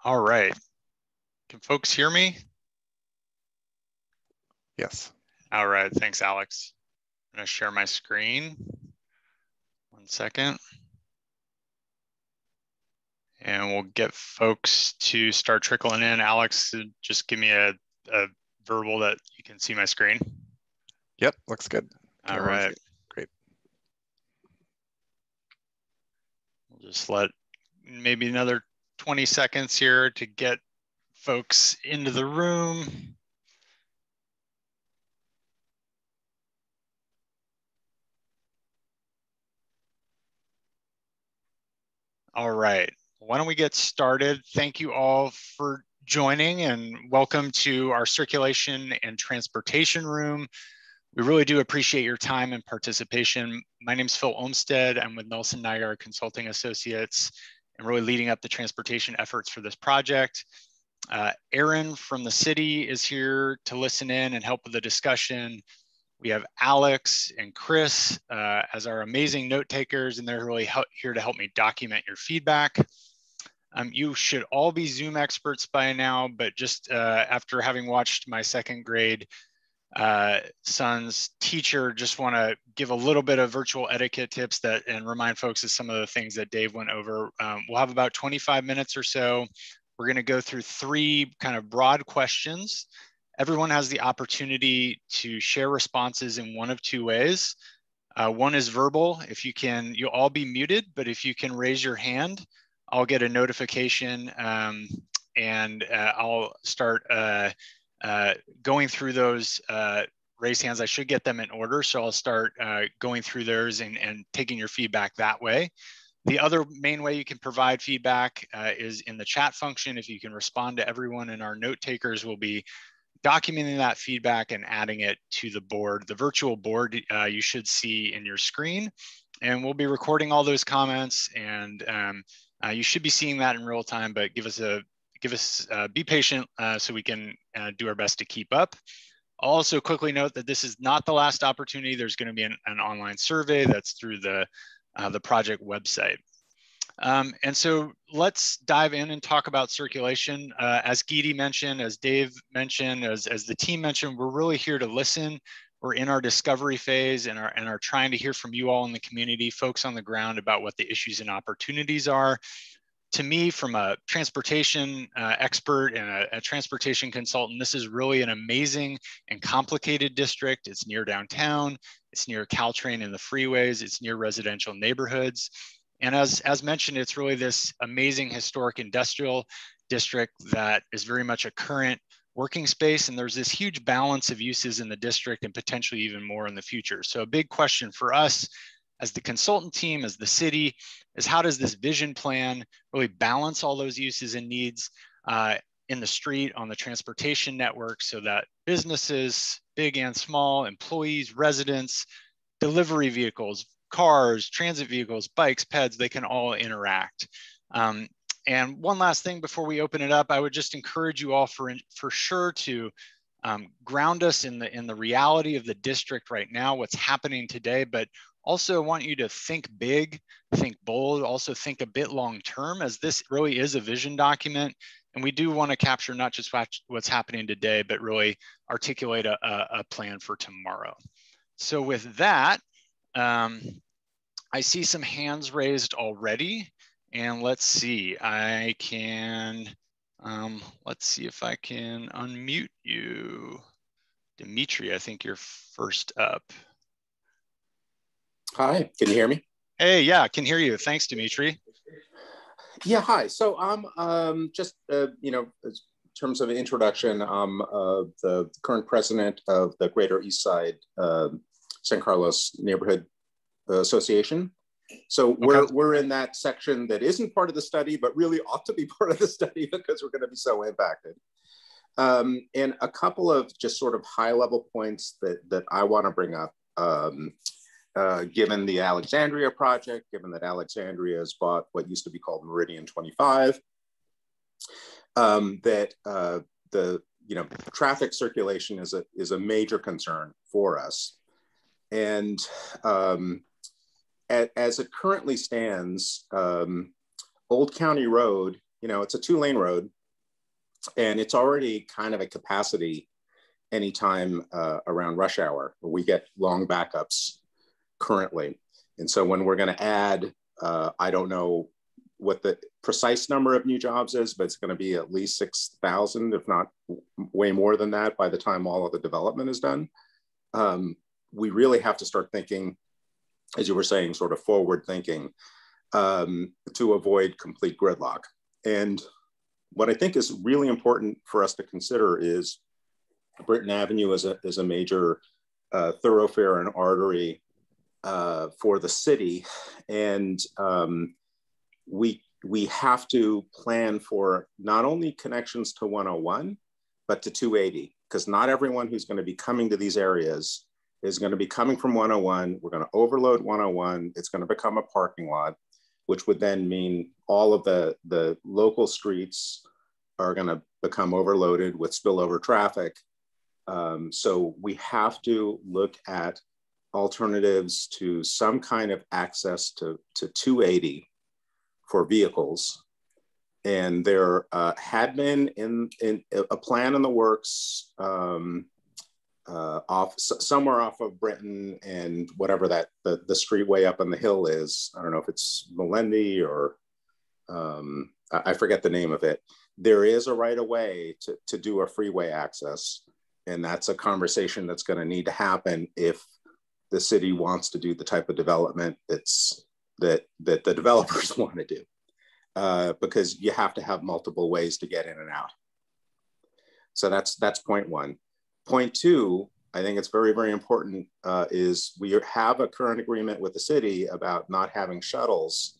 All right. Can folks hear me? Yes. All right. Thanks, Alex. I'm going to share my screen. 1 second. And we'll get folks to start trickling in. Alex, just give me a verbal that you can see my screen. Yep, looks good. All right. Great. We'll just let maybe another 20 seconds here to get folks into the room. All right, why don't we get started? Thank you all for joining and welcome to our circulation and transportation room. We really do appreciate your time and participation. My name is Phil Olmstead. I'm with Nelson Niagara Consulting Associates and really leading up the transportation efforts for this project. Aaron from the city is here to listen in and help with the discussion. We have Alex and Chris as our amazing note takers, and they're really here to help me document your feedback. You should all be Zoom experts by now, but just after having watched my second grade son's teacher, just want to give a little bit of virtual etiquette tips and remind folks of some of the things that Dave went over. We'll have about 25 minutes or so. We're going to go through 3 kind of broad questions. Everyone has the opportunity to share responses in one of 2 ways. One is verbal. If you can, you'll all be muted, but if you can raise your hand, I'll get a notification and I'll start going through those raised hands. I should get them in order, so I'll start going through those and taking your feedback that way. The other main way you can provide feedback is in the chat function. If you can respond to everyone, and our note takers will be documenting that feedback and adding it to the board. The virtual board you should see in your screen, and we'll be recording all those comments, and you should be seeing that in real time, but be patient so we can do our best to keep up. I'll also quickly note that this is not the last opportunity. There's going to be an online survey that's through the project website. And so let's dive in and talk about circulation. As Geety mentioned, as Dave mentioned, as the team mentioned, we're really here to listen. We're in our discovery phase and are trying to hear from you all in the community, folks on the ground, about what the issues and opportunities are. To me, from a transportation expert and a transportation consultant, this is really an amazing and complicated district. It's near downtown, it's near Caltrain and the freeways, it's near residential neighborhoods. And as mentioned, it's really this amazing historic industrial district that is very much a current working space. And there's this huge balance of uses in the district and potentially even more in the future. So a big question for us as the consultant team, as the city, is how does this vision plan really balance all those uses and needs in the street, on the transportation network, so that businesses, big and small, employees, residents, delivery vehicles, cars, transit vehicles, bikes, peds, they can all interact. And one last thing before we open it up, I would just encourage you all for sure to ground us in the reality of the district right now, what's happening today, but also want you to think big, think bold, also think a bit long term, as this really is a vision document. And we do want to capture not just what's happening today, but really articulate a plan for tomorrow. So with that, I see some hands raised already, and let's see, I can, let's see if I can unmute you. Dimitri, I think you're first up. Hi, can you hear me? Hey, yeah, I can hear you. Thanks, Dimitri. Yeah, hi. So I'm just, you know, in terms of an introduction, I'm the current president of the Greater East Side San Carlos Neighborhood Association. So we're in that section that isn't part of the study, but really ought to be part of the study because we're going to be so impacted. And a couple of just sort of high level points that I want to bring up, given the Alexandria project, given that Alexandria has bought what used to be called Meridian 25, that the traffic circulation is a major concern for us. And as it currently stands, Old County Road it's a 2-lane road, and it's already kind of a capacity anytime around rush hour. We get long backups currently. And so when we're going to add, I don't know what the precise number of new jobs is, but it's going to be at least 6,000, if not way more than that by the time all of the development is done. We really have to start thinking, as you were saying, sort of forward thinking to avoid complete gridlock. And what I think is really important for us to consider is Britton Avenue is a major thoroughfare and artery for the city. And we have to plan for not only connections to 101, but to 280, because not everyone who's going to be coming to these areas is going to be coming from 101. We're going to overload 101. It's going to become a parking lot, which would then mean all of the local streets are going to become overloaded with spillover traffic. So we have to look at alternatives to some kind of access to 280 for vehicles. And there had been in a plan in the works somewhere off of Britton and whatever that the streetway up on the hill is. I don't know if it's Melendi or I forget the name of it. There is a right of way to do a freeway access. And that's a conversation that's going to need to happen if the city wants to do the type of development that the developers want to do, because you have to have multiple ways to get in and out. So that's point one. Point two, I think it's very, very important, is we have a current agreement with the city about not having shuttles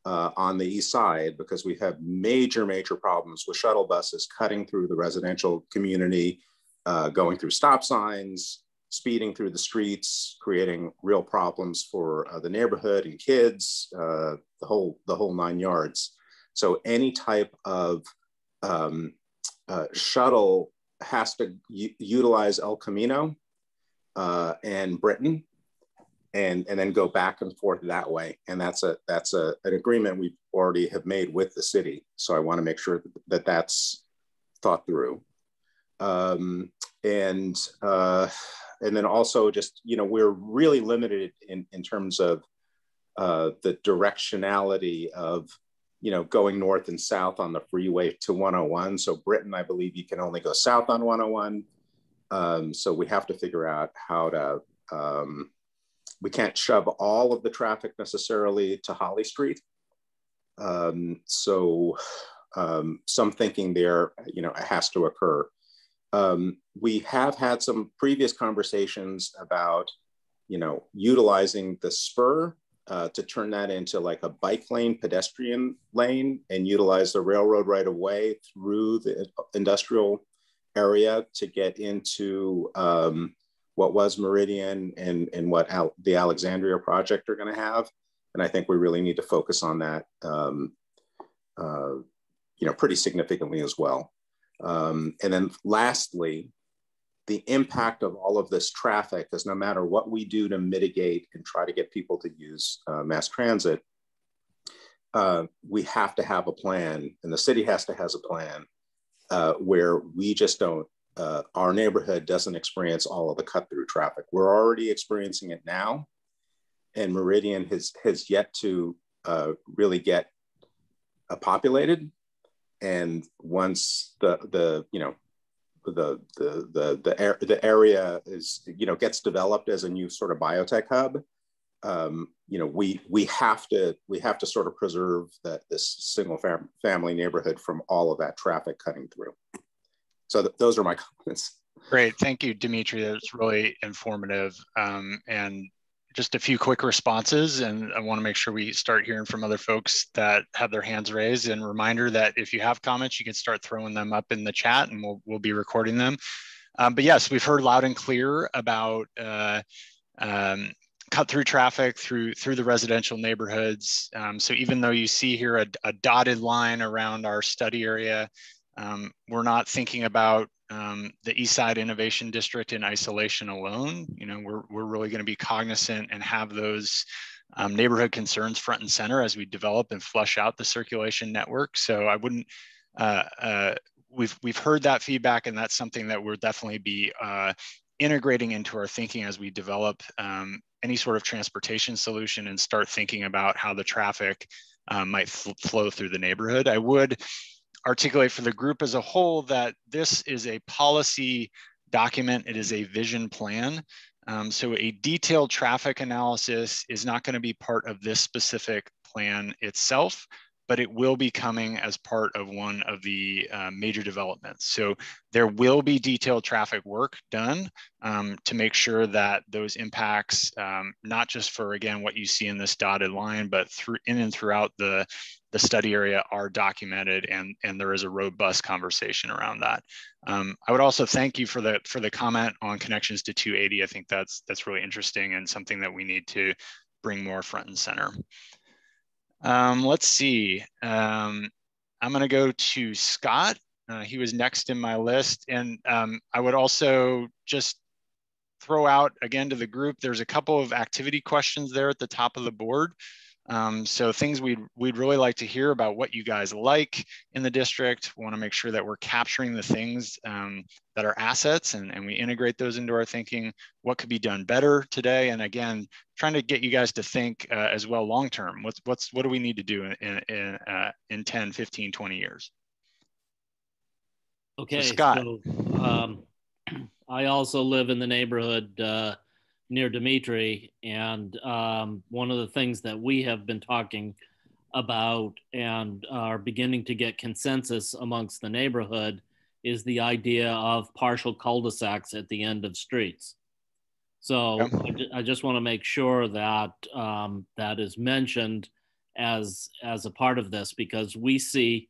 on the east side, because we have major problems with shuttle buses cutting through the residential community, going through stop signs, speeding through the streets, creating real problems for the neighborhood and kids, the whole 9 yards. So any type of shuttle has to utilize El Camino and Britton, and then go back and forth that way. And that's an agreement we already have made with the city. So I want to make sure that that's thought through. And then also just, we're really limited in terms of the directionality of, going north and south on the freeway to 101. So Britton, I believe you can only go south on 101. So we have to figure out how to, we can't shove all of the traffic necessarily to Holly Street. So some thinking there, has to occur. We have had some previous conversations about, utilizing the spur to turn that into like a bike lane, pedestrian lane, and utilize the railroad right of way through the industrial area to get into what was Meridian and what the Alexandria project are going to have. And I think we really need to focus on that, pretty significantly as well. And then lastly, the impact of all of this traffic is no matter what we do to mitigate and try to get people to use mass transit, we have to have a plan, and the city has to have a plan where we just don't, our neighborhood doesn't experience all of the cut through traffic. We're already experiencing it now, and Meridian has yet to really get populated. And once the area is, gets developed as a new sort of biotech hub, we have to sort of preserve this single family neighborhood from all of that traffic cutting through. So those are my comments. Great, thank you, Dimitri. That's really informative. And just a few quick responses, and I want to make sure we start hearing from other folks that have their hands raised. And reminder that if you have comments, you can start throwing them up in the chat, and we'll be recording them. But yes, we've heard loud and clear about cut through traffic through the residential neighborhoods. So even though you see here a dotted line around our study area, we're not thinking about the East Side Innovation District in isolation alone. We're really going to be cognizant and have those neighborhood concerns front and center as we develop and flush out the circulation network. So I wouldn't, we've heard that feedback, and that's something that we'll definitely be integrating into our thinking as we develop any sort of transportation solution and start thinking about how the traffic might flow through the neighborhood. I would articulate for the group as a whole that this is a policy document. It is a vision plan. So a detailed traffic analysis is not going to be part of this specific plan itself, but it will be coming as part of one of the major developments. So there will be detailed traffic work done to make sure that those impacts, not just for, again, what you see in this dotted line, but in and throughout the study area are documented, and there is a robust conversation around that. I would also thank you for the comment on connections to 280. I think that's really interesting and something that we need to bring more front and center. Let's see. I'm going to go to Scott. He was next in my list, and I would also just throw out again to the group. There's a couple of activity questions there at the top of the board. So things we'd really like to hear about what you guys like in the district. We want to make sure that we're capturing the things that are assets, and we integrate those into our thinking. What could be done better today? And again, trying to get you guys to think as well long-term. What do we need to do in 10, 15, 20 years? Okay, so Scott. I also live in the neighborhood near Dimitri, and one of the things that we have been talking about and are beginning to get consensus amongst the neighborhood is the idea of partial cul-de-sacs at the end of streets. So I just want to make sure that that is mentioned as a part of this, because we see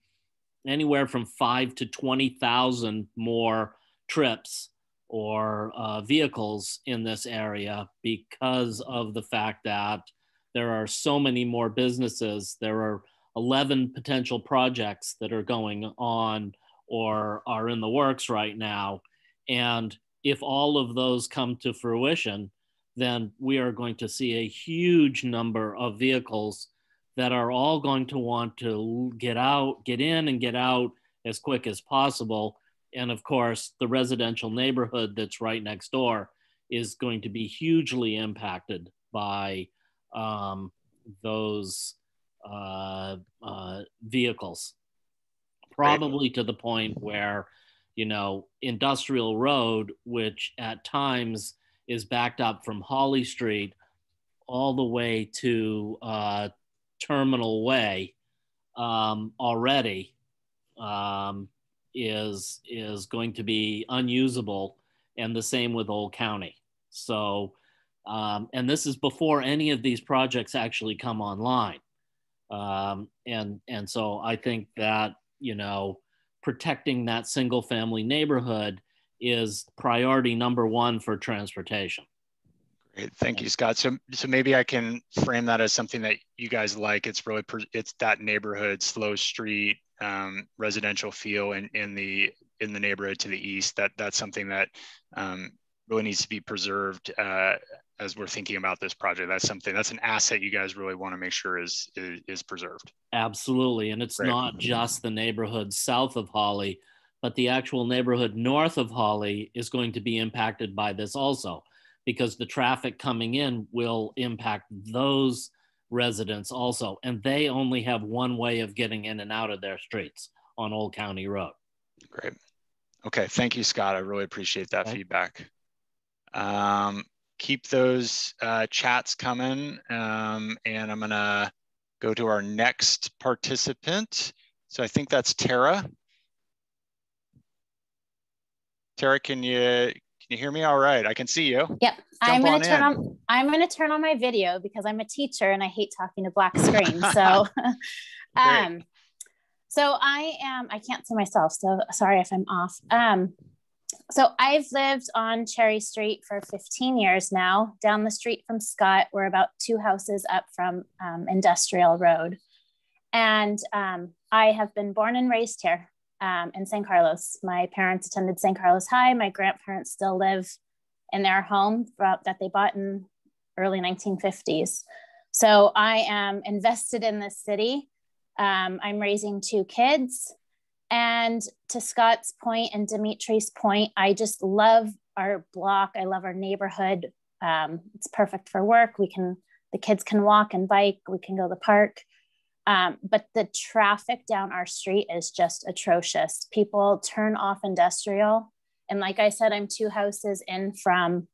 anywhere from 5 to 20,000 more trips or vehicles in this area because of the fact that there are so many more businesses. There are 11 potential projects that are going on or are in the works right now. And if all of those come to fruition, then we are going to see a huge number of vehicles that are all going to want to get in and get out as quick as possible. And of course, the residential neighborhood that's right next door is going to be hugely impacted by those vehicles. Probably to the point where, Industrial Road, which at times is backed up from Holly Street all the way to Terminal Way already, is going to be unusable, and the same with Old County. So, and this is before any of these projects actually come online. And so I think that, protecting that single family neighborhood is priority number one for transportation. Great, thank you, Scott. So maybe I can frame that as something that you guys like. It's really, it's that neighborhood, slow street, residential feel in the neighborhood to the east. That's something that really needs to be preserved as we're thinking about this project. That's an asset you guys really want to make sure is preserved. Absolutely, and it's Great. not just the neighborhood south of Holly, but the actual neighborhood north of Holly is going to be impacted by this also, because the traffic coming in will impact those residents also, and they only have one way of getting in and out of their streets on Old County Road. Great. Okay, thank you, Scott. I really appreciate that feedback. Keep those chats coming, and I'm gonna go to our next participant. So I think that's Tara. Tara, can you hear me all right? I can see you. Yep. I'm going to turn on my video because I'm a teacher and I hate talking to black screens. So, so I can't see myself. So sorry if I'm off. So I've lived on Cherry Street for 15 years now, down the street from Scott. We're about 2 houses up from Industrial Road. And I have been born and raised here in San Carlos. My parents attended San Carlos High. My grandparents still live in their home that they bought in early 1950s. So I am invested in this city. I'm raising 2 kids. And to Scott's point and Dimitri's point, I just love our block. I love our neighborhood. It's perfect for work. The kids can walk and bike. We can go to the park. But the traffic down our street is just atrocious. People turn off industrial. And like I said, I'm 2 houses in from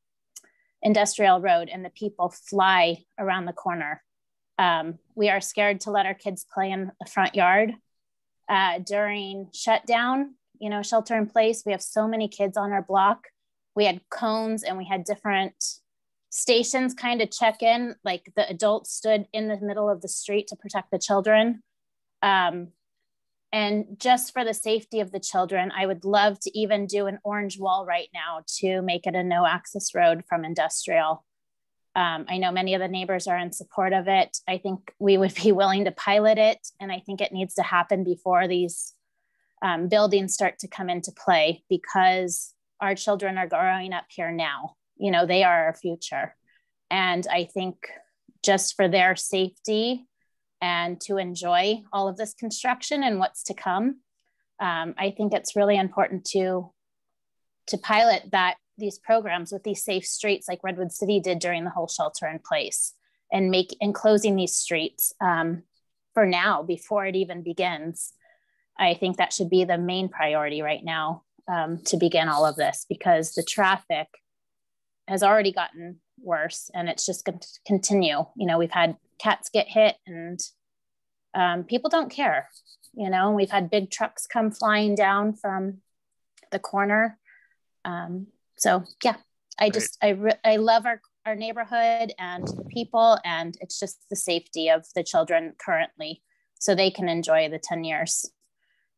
Industrial Road, and the people fly around the corner. We are scared to let our kids play in the front yard. During shutdown, shelter in place, we have so many kids on our block. We had cones and we had different stations kind of check in, like the adults stood in the middle of the street to protect the children. And just for the safety of the children, I would love to even do an orange wall right now to make it a no access road from industrial. I know many of the neighbors are in support of it. I think we would be willing to pilot it. And I think it needs to happen before these buildings start to come into play, because our children are growing up here now. They are our future. And I think just for their safety and to enjoy all of this construction and what's to come, I think it's really important to pilot these programs with these safe streets like Redwood City did during the whole shelter in place, and closing these streets for now before it even begins. I think that should be the main priority right now, to begin all of this, because the traffic has already gotten worse and it's just going to continue. We've had cats get hit and people don't care. We've had big trucks come flying down from the corner. So yeah, I love our neighborhood and the people, and it's just the safety of the children currently, so they can enjoy the 10 years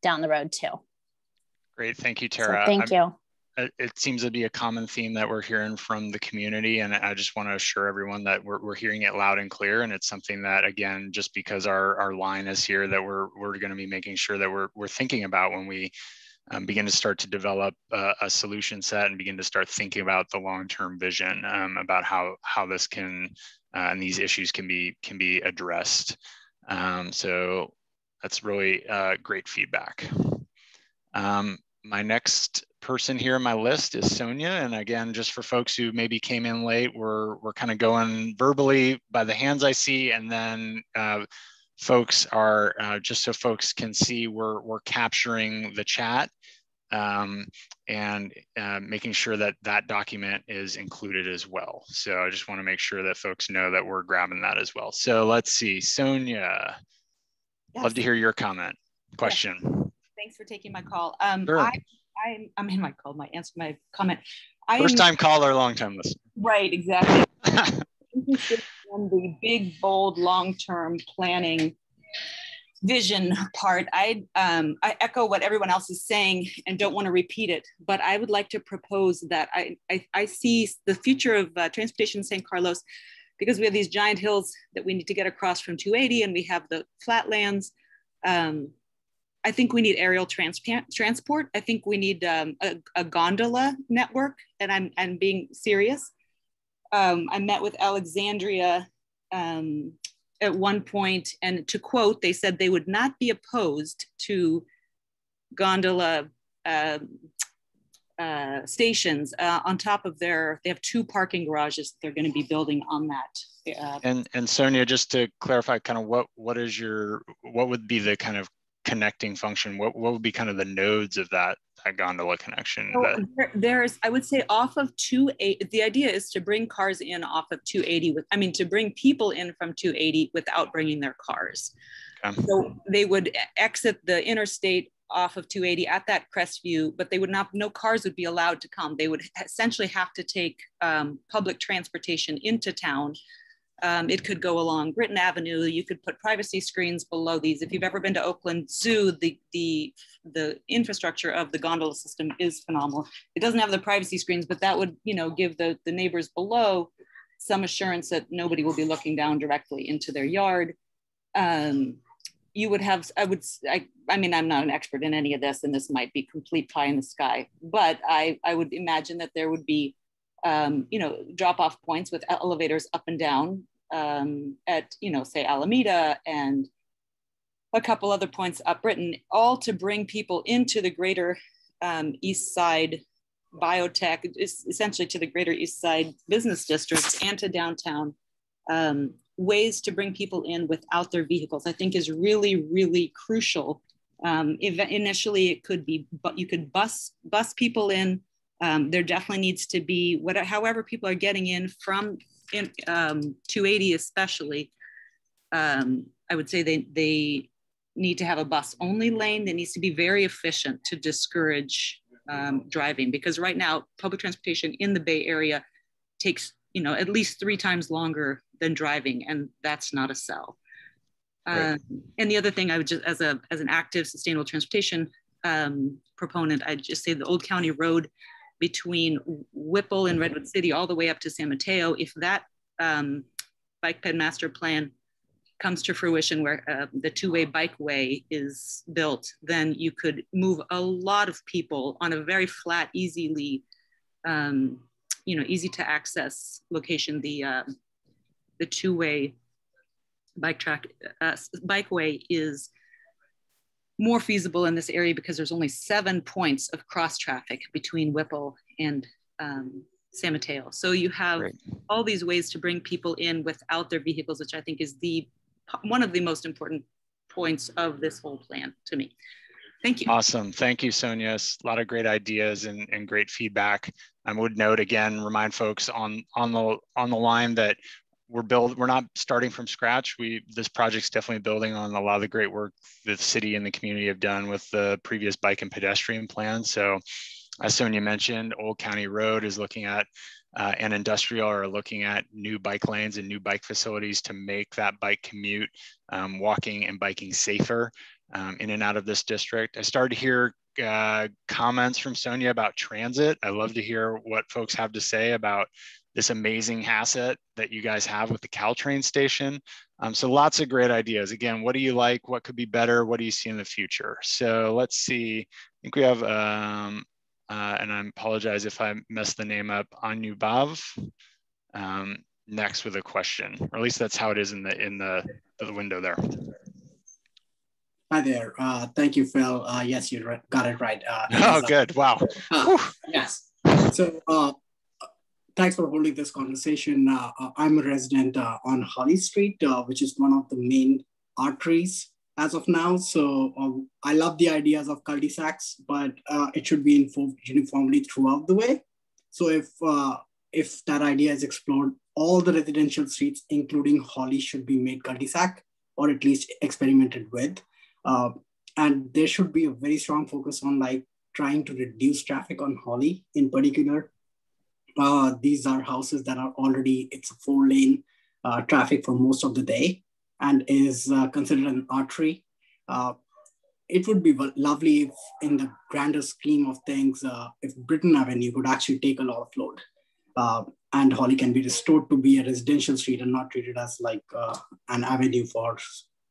down the road too. Great, thank you, Tara. So thank you. It seems to be a common theme that we're hearing from the community, and I just want to assure everyone that we're hearing it loud and clear, and it's something that, again, just because our line is here, that we're going to be making sure that we're thinking about when we begin to start to develop a solution set and begin to start thinking about the long-term vision about how this can and these issues can be addressed. So that's really great feedback. My next person here on my list is Sonia. And again, just for folks who maybe came in late, we're kind of going verbally by the hands I see, and then folks are, just so folks can see, we're capturing the chat and making sure that document is included as well. So I just want to make sure that folks know that we're grabbing that as well. So let's see, Sonia, yes. Love to hear your question. Yes. Thanks for taking my call. Sure. I'm in my comment. First time caller, long time listener. Right, exactly. Interested in the big, bold, long-term planning vision part. I echo what everyone else is saying and don't want to repeat it, but I would like to propose that I see the future of transportation in San Carlos, because we have these giant hills that we need to get across from 280, and we have the flatlands. I think we need aerial transport. I think we need a gondola network, and I'm being serious. I met with Alexandria at one point, and to quote, they said they would not be opposed to gondola stations on top of they have 2 parking garages they're going to be building on that. And Sonia, just to clarify, kind of what would be the kind of connecting function? What would be kind of the nodes of that gondola connection? So there's, I would say, off of 280. The idea is to bring cars in off of 280 to bring people in from 280 without bringing their cars. Okay. So they would exit the interstate off of 280 at that Crestview, but no cars would be allowed to come. They would essentially have to take public transportation into town. It could go along Britton Avenue. You could put privacy screens below these. If you've ever been to Oakland Zoo, the infrastructure of the gondola system is phenomenal. It doesn't have the privacy screens, but that would, give the neighbors below some assurance that nobody will be looking down directly into their yard. You would have, I'm not an expert in any of this, and this might be complete pie in the sky, but I would imagine that there would be, drop-off points with elevators up and down at, say Alameda and a couple other points up Britain, all to bring people into the greater East Side biotech, essentially to the greater East Side business districts and to downtown. Ways to bring people in without their vehicles, I think is really, really crucial. Initially, it could be, but you could bus people in. There definitely needs to be, however people are getting in from 280 especially, I would say they need to have a bus only lane that needs to be very efficient to discourage driving, because right now public transportation in the Bay Area takes at least 3 times longer than driving, and that's not a sell. Right. And the other thing I would just, as an active sustainable transportation proponent, I'd just say the Old County Road between Whipple and Redwood City all the way up to San Mateo, if that bike ped master plan comes to fruition, where the 2-way bikeway is built, then you could move a lot of people on a very flat, easy to access location. The 2-way bikeway is more feasible in this area because there's only 7 points of cross traffic between Whipple and San Mateo. So you have all these ways to bring people in without their vehicles, which I think is one of the most important points of this whole plan to me. Thank you. Awesome. Thank you, Sonia. A lot of great ideas and great feedback. I would note again, remind folks on the line that we're not starting from scratch. This project's definitely building on a lot of the great work the city and the community have done with the previous bike and pedestrian plan. So as Sonia mentioned, Old County Road is looking at and industrial are looking at new bike lanes and new bike facilities to make that bike commute, walking and biking safer in and out of this district. I started to hear comments from Sonia about transit. I love to hear what folks have to say about this amazing asset that you guys have with the Caltrain station. So lots of great ideas. Again, what do you like? What could be better? What do you see in the future? So let's see. I think we have, and I apologize if I messed the name up, Anubav, next with a question, or at least that's how it is in the window there. Hi there. Thank you, Phil. Yes, you got it right. Oh, good. Wow. Yes. So thanks for holding this conversation. I'm a resident on Holly Street, which is one of the main arteries as of now. So I love the ideas of cul-de-sacs, but it should be enforced uniformly throughout the way. So if that idea is explored, all the residential streets, including Holly, should be made cul-de-sac, or at least experimented with. And there should be a very strong focus on trying to reduce traffic on Holly in particular. These are houses that are already, it's a 4-lane traffic for most of the day and is considered an artery. It would be lovely if in the grander scheme of things, if Britain Avenue could actually take a lot of load and Holly can be restored to be a residential street and not treated as an avenue for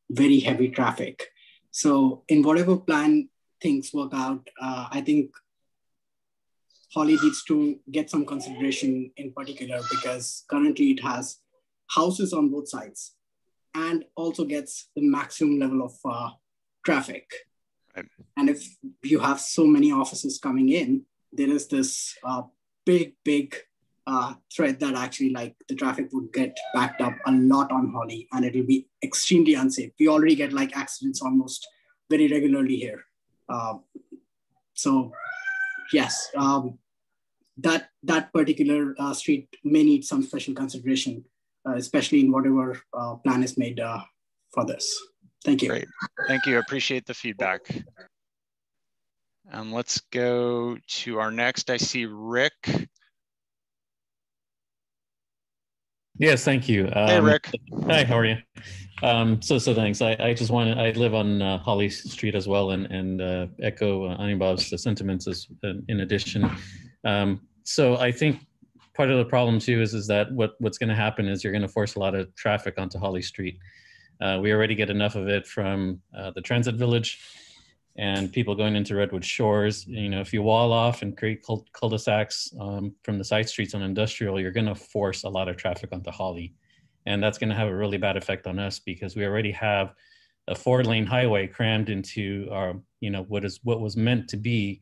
very heavy traffic. So in whatever plan things work out, I think Holly needs to get some consideration in particular because currently it has houses on both sides and also gets the maximum level of traffic. Right. And if you have so many offices coming in, there is this big threat that actually the traffic would get backed up a lot on Holly and it will be extremely unsafe. We already get accidents almost very regularly here. So yes, that particular street may need some special consideration, especially in whatever plan is made for this. Thank you. Great, thank you. I appreciate the feedback. Let's go to our next. I see Rick. Yes, thank you. Hey, Rick. Hi, how are you? So thanks. I just I live on Holly Street as well and echo Anubhav's sentiments in addition. So I think part of the problem too is that what's going to happen is you're going to force a lot of traffic onto Holly Street. We already get enough of it from the transit village and people going into Redwood Shores. If you wall off and create cul-de-sacs from the side streets on industrial, you're going to force a lot of traffic onto Holly. And that's going to have a really bad effect on us because we already have a 4-lane highway crammed into our, what was meant to be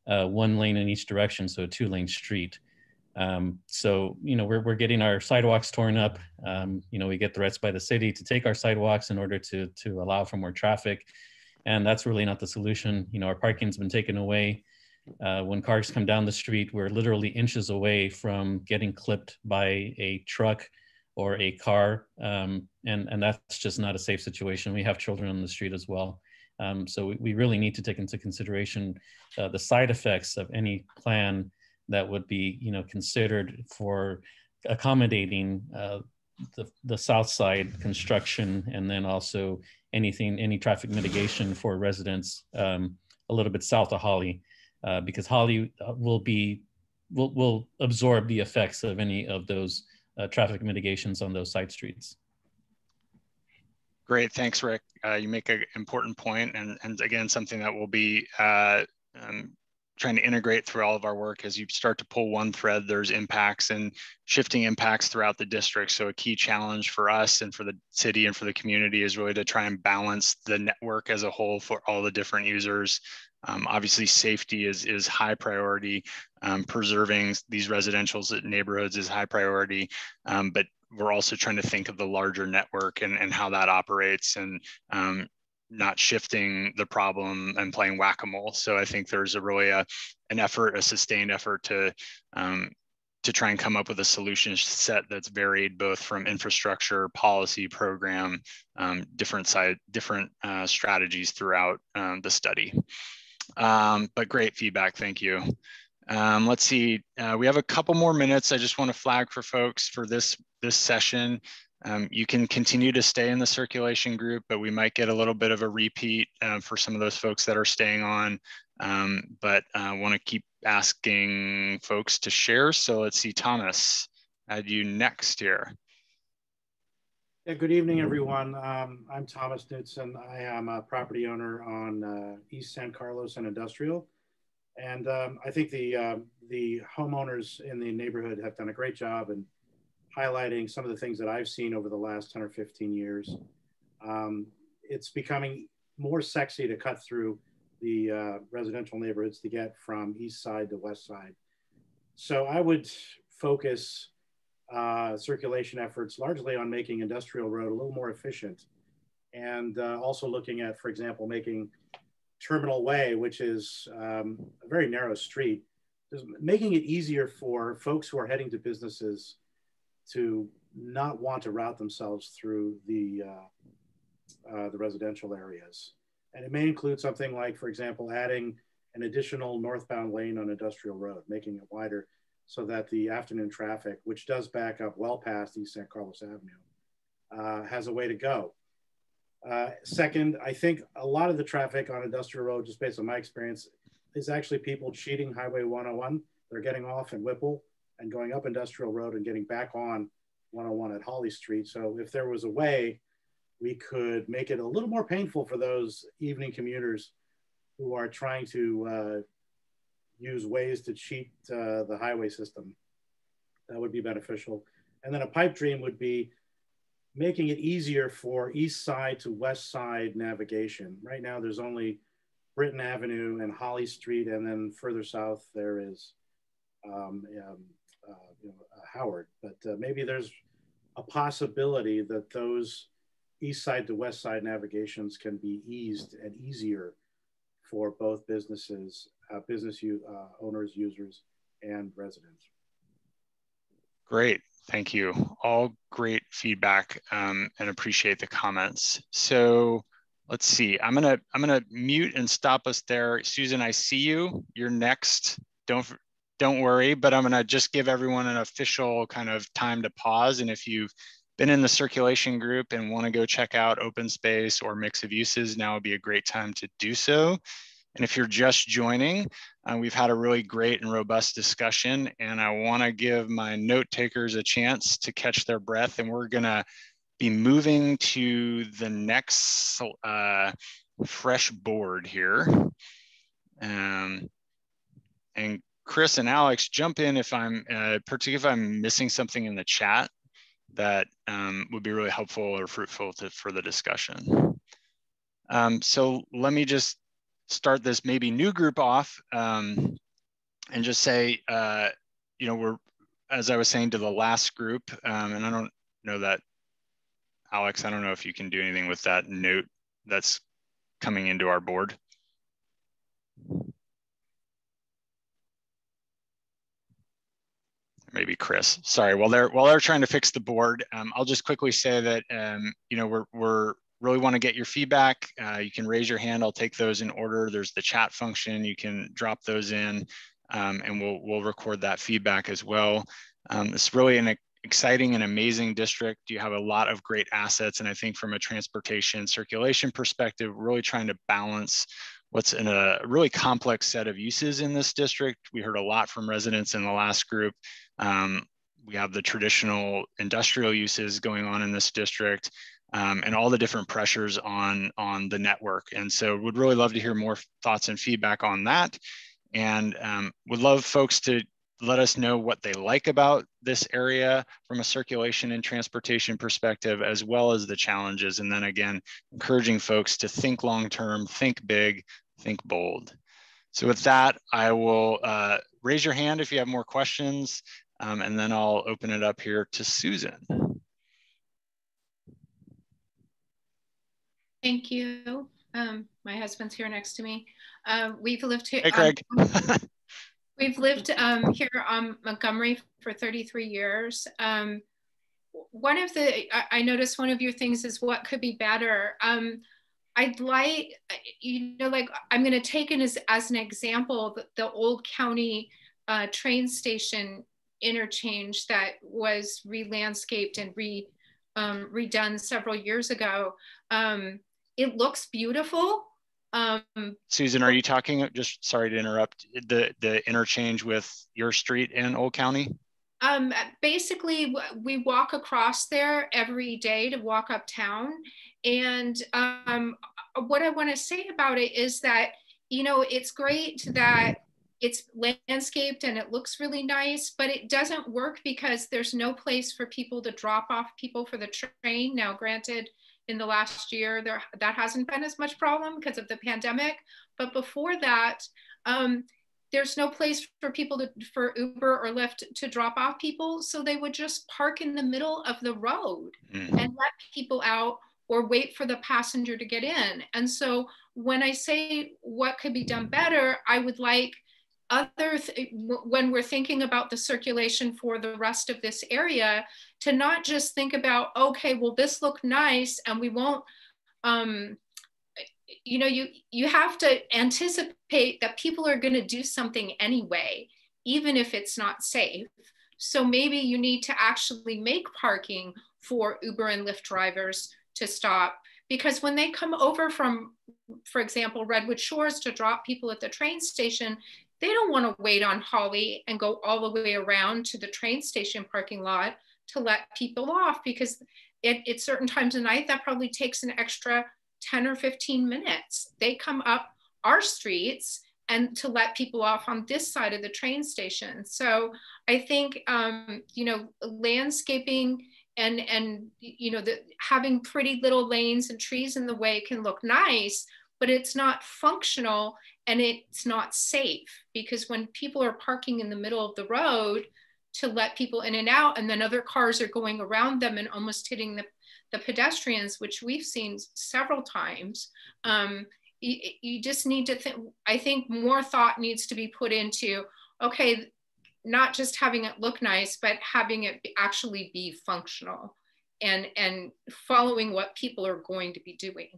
1 lane in each direction, so a 2-lane street. So, we're getting our sidewalks torn up. We get threats by the city to take our sidewalks in order to allow for more traffic. And that's really not the solution. Our parking's been taken away. When cars come down the street, we're literally inches away from getting clipped by a truck or a car. And that's just not a safe situation. We have children on the street as well. So we really need to take into consideration the side effects of any plan that would be, considered for accommodating the south side construction, and then also any traffic mitigation for residents a little bit south of Holly, because Holly will absorb the effects of any of those traffic mitigations on those side streets. Great, thanks, Rick. You make an important point, and again, something that we'll be trying to integrate through all of our work. As you start to pull one thread, there's impacts and shifting impacts throughout the district. So a key challenge for us and for the city and for the community is really to try and balance the network as a whole for all the different users. Obviously, safety is high priority. Preserving these residential neighborhoods is high priority, but we're also trying to think of the larger network and how that operates, and not shifting the problem and playing whack-a-mole. So I think there's a sustained effort to try and come up with a solution set that's varied both from infrastructure, policy, program, different strategies throughout the study. But great feedback, thank you. Let's see, we have a couple more minutes. I just want to flag for folks for this session. You can continue to stay in the circulation group, but we might get a little bit of a repeat for some of those folks that are staying on. But I want to keep asking folks to share. So let's see, Thomas, add you next here. Yeah, good evening, everyone. I'm Thomas Dudson. I am a property owner on East San Carlos and Industrial. And I think the homeowners in the neighborhood have done a great job in highlighting some of the things that I've seen over the last 10 or 15 years. It's becoming more sexy to cut through the residential neighborhoods to get from east side to west side. So I would focus circulation efforts largely on making Industrial Road a little more efficient, and also looking at, for example, making Terminal Way, which is a very narrow street, just making it easier for folks who are heading to businesses to not want to route themselves through the residential areas. And it may include something like, for example, adding an additional northbound lane on Industrial Road, making it wider so that the afternoon traffic, which does back up well past East San Carlos Avenue, has a way to go. Second, I think a lot of the traffic on Industrial Road, just based on my experience, is actually people cheating Highway 101. They're getting off in Whipple and going up Industrial Road and getting back on 101 at Holly Street. So if there was a way, we could make it a little more painful for those evening commuters who are trying to use ways to cheat the highway system. That would be beneficial. And then a pipe dream would be making it easier for east side to west side navigation. Right now, there's only Britton Avenue and Holly Street, and then further south there is Howard. But maybe there's a possibility that those east side to west side navigations can be eased and easier for both businesses, owners, users, and residents. Great, thank you. All great feedback, and appreciate the comments. So let's see, I'm gonna mute and stop us there. Susan, I see you. You're next. Don't worry, but I'm gonna just give everyone an official kind of time to pause. And if you've been in the circulation group and want to go check out open space or mix of uses, now would be a great time to do so. And if you're just joining, we've had a really great and robust discussion, and I want to give my note takers a chance to catch their breath. And we're going to be moving to the next fresh board here. And Chris and Alex, jump in if particularly if I'm missing something in the chat. that would be really helpful or fruitful for the discussion. So let me just start this maybe new group off and just say, you know, we're, as I was saying to the last group, and I don't know that, Alex, I don't know if you can do anything with that note that's coming into our board. Maybe Chris. Sorry. While they're trying to fix the board, I'll just quickly say that you know, we're really want to get your feedback. You can raise your hand. I'll take those in order. There's the chat function. You can drop those in, and we'll record that feedback as well. It's really an exciting and amazing district. You have a lot of great assets, and I think from a transportation circulation perspective, really trying to balance what's in a really complex set of uses in this district. We heard a lot from residents in the last group. We have the traditional industrial uses going on in this district, and all the different pressures on the network. And so would really love to hear more thoughts and feedback on that. And would love folks to let us know what they like about this area from a circulation and transportation perspective, as well as the challenges. And then again, encouraging folks to think long-term, think big, think bold. So with that, I will raise your hand if you have more questions, and then I'll open it up here to Susan. Thank you. My husband's here next to me. We've lived here. Hey, Craig. We've lived here on Montgomery for 33 years. One of the, I noticed one of your things is what could be better. I'd like, you know, like I'm going to take it as an example, the Old County train station interchange that was re-landscaped and redone several years ago. It looks beautiful. Susan, are you talking, just sorry to interrupt, the interchange with your street in Old County? Basically, we walk across there every day to walk uptown. And what I want to say about it is that, you know, it's great that it's landscaped and it looks really nice, but it doesn't work because there's no place for people to drop off people for the train. Now, granted, in the last year, that hasn't been as much problem because of the pandemic. But before that, there's no place for people for Uber or Lyft to drop off people. So they would just park in the middle of the road and let people out or wait for the passenger to get in. And so when I say what could be done better, I would like when we're thinking about the circulation for the rest of this area, to not just think about, okay, well, this looked nice and we won't, you know, you have to anticipate that people are going to do something anyway, even if it's not safe. So maybe you need to actually make parking for Uber and Lyft drivers to stop, because when they come over from, for example, Redwood Shores to drop people at the train station, they don't want to wait on Holly and go all the way around to the train station parking lot to let people off, because at certain times of night, that probably takes an extra 10 or 15 minutes. They come up our streets and to let people off on this side of the train station. So I think, you know, landscaping and you know, having pretty little lanes and trees in the way can look nice, but it's not functional and it's not safe, because when people are parking in the middle of the road to let people in and out, and then other cars are going around them and almost hitting the pedestrians, which we've seen several times, you just need to think, I think more thought needs to be put into, okay, not just having it look nice, but having it actually be functional and following what people are going to be doing.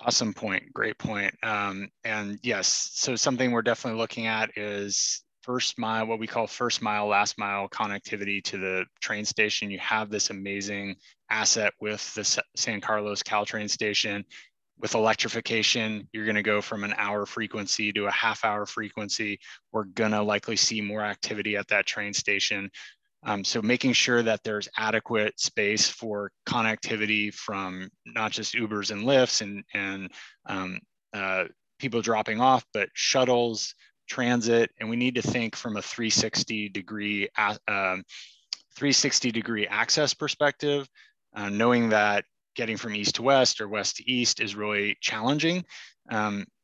Awesome point, great point. And yes, so something we're definitely looking at is first mile, what we call first mile, last mile connectivity to the train station. You have this amazing asset with the San Carlos Caltrain station. With electrification, you're gonna go from an hour frequency to a half-hour frequency. We're gonna likely see more activity at that train station. So making sure that there's adequate space for connectivity from not just Ubers and Lyfts and people dropping off, but shuttles, transit, and we need to think from a 360-degree 360-degree access perspective, knowing that getting from east to west or west to east is really challenging.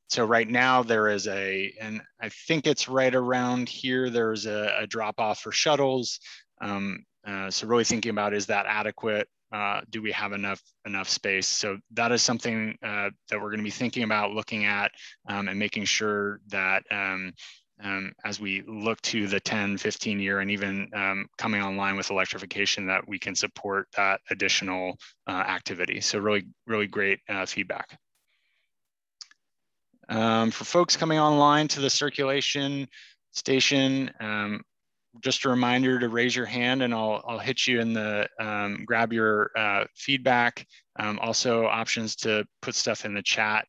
So right now there is and I think it's right around here, there's a drop off for shuttles. So really thinking about, is that adequate? Do we have enough space? So that is something that we're going to be thinking about, looking at, and making sure that as we look to the 10, 15 year and even coming online with electrification, that we can support that additional activity. So really, really great feedback. For folks coming online to the circulation station, just a reminder to raise your hand and I'll hit you in the, grab your feedback. Also options to put stuff in the chat.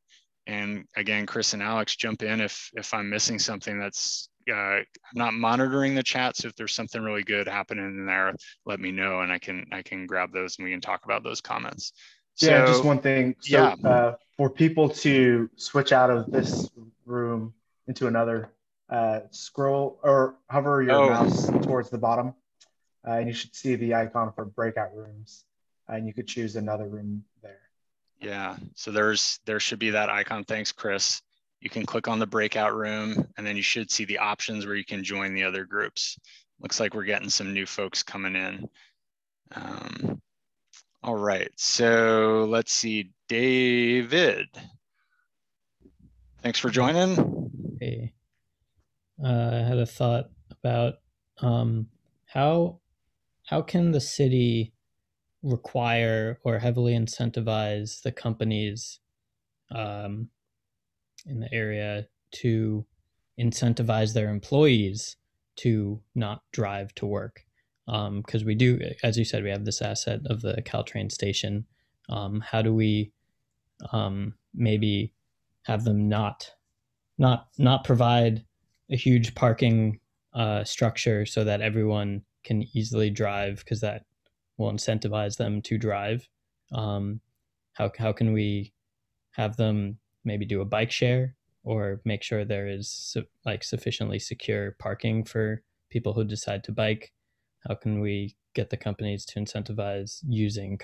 And again, Chris and Alex, jump in if I'm missing something that's, I'm not monitoring the chat. So if there's something really good happening in there, let me know and I can grab those and we can talk about those comments. Yeah, So, just one thing. So for people to switch out of this room into another, scroll or hover your mouse towards the bottom, and you should see the icon for breakout rooms, and you could choose another room there. Yeah, so there should be that icon. Thanks, Chris. You can click on the breakout room and then you should see the options where you can join the other groups. Looks like we're getting some new folks coming in. All right, so let's see, David. Thanks for joining. Hey, I had a thought about how can the city require or heavily incentivize the companies in the area to incentivize their employees to not drive to work? Because we do, as you said, we have this asset of the Caltrain station. How do we maybe have them not provide a huge parking structure so that everyone can easily drive, because that will incentivize them to drive? How can we have them maybe do a bike share, or make sure there is sufficiently secure parking for people who decide to bike? How can we get the companies to incentivize using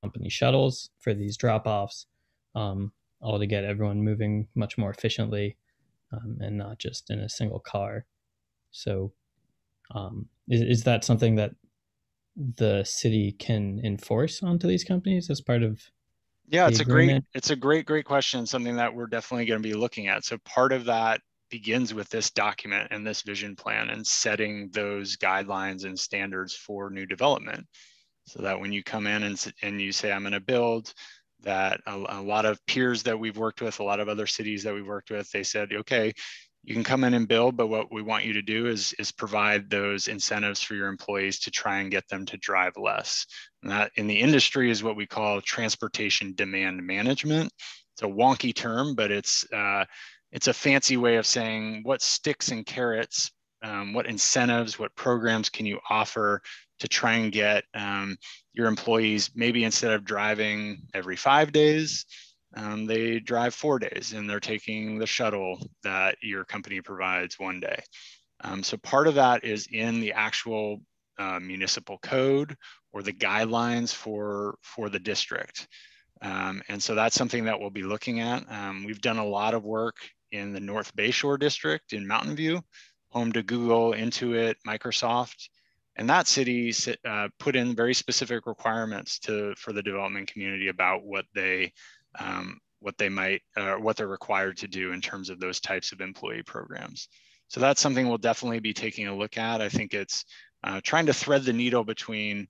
company shuttles for these drop-offs, all to get everyone moving much more efficiently, and not just in a single car? So is that something that the city can enforce onto these companies as part of it's a great question, something that we're definitely going to be looking at. So part of that begins with this document and this vision plan and setting those guidelines and standards for new development, so that when you come in and you say, I'm going to build, that a lot of peers that we've worked with, a lot of other cities that we've worked with, they said, okay, you can come in and build, but what we want you to do is provide those incentives for your employees to try and get them to drive less. And that in the industry is what we call transportation demand management. It's a wonky term, but it's a fancy way of saying what sticks and carrots, what incentives, what programs can you offer to try and get your employees, maybe instead of driving every 5 days, they drive 4 days and they're taking the shuttle that your company provides one day. So part of that is in the actual municipal code or the guidelines for the district. And so that's something that we'll be looking at. We've done a lot of work in the North Bayshore district in Mountain View, home to Google, Intuit, Microsoft. And that city put in very specific requirements for the development community about what they're required to do in terms of those types of employee programs. So that's something we'll definitely be taking a look at. I think it's trying to thread the needle between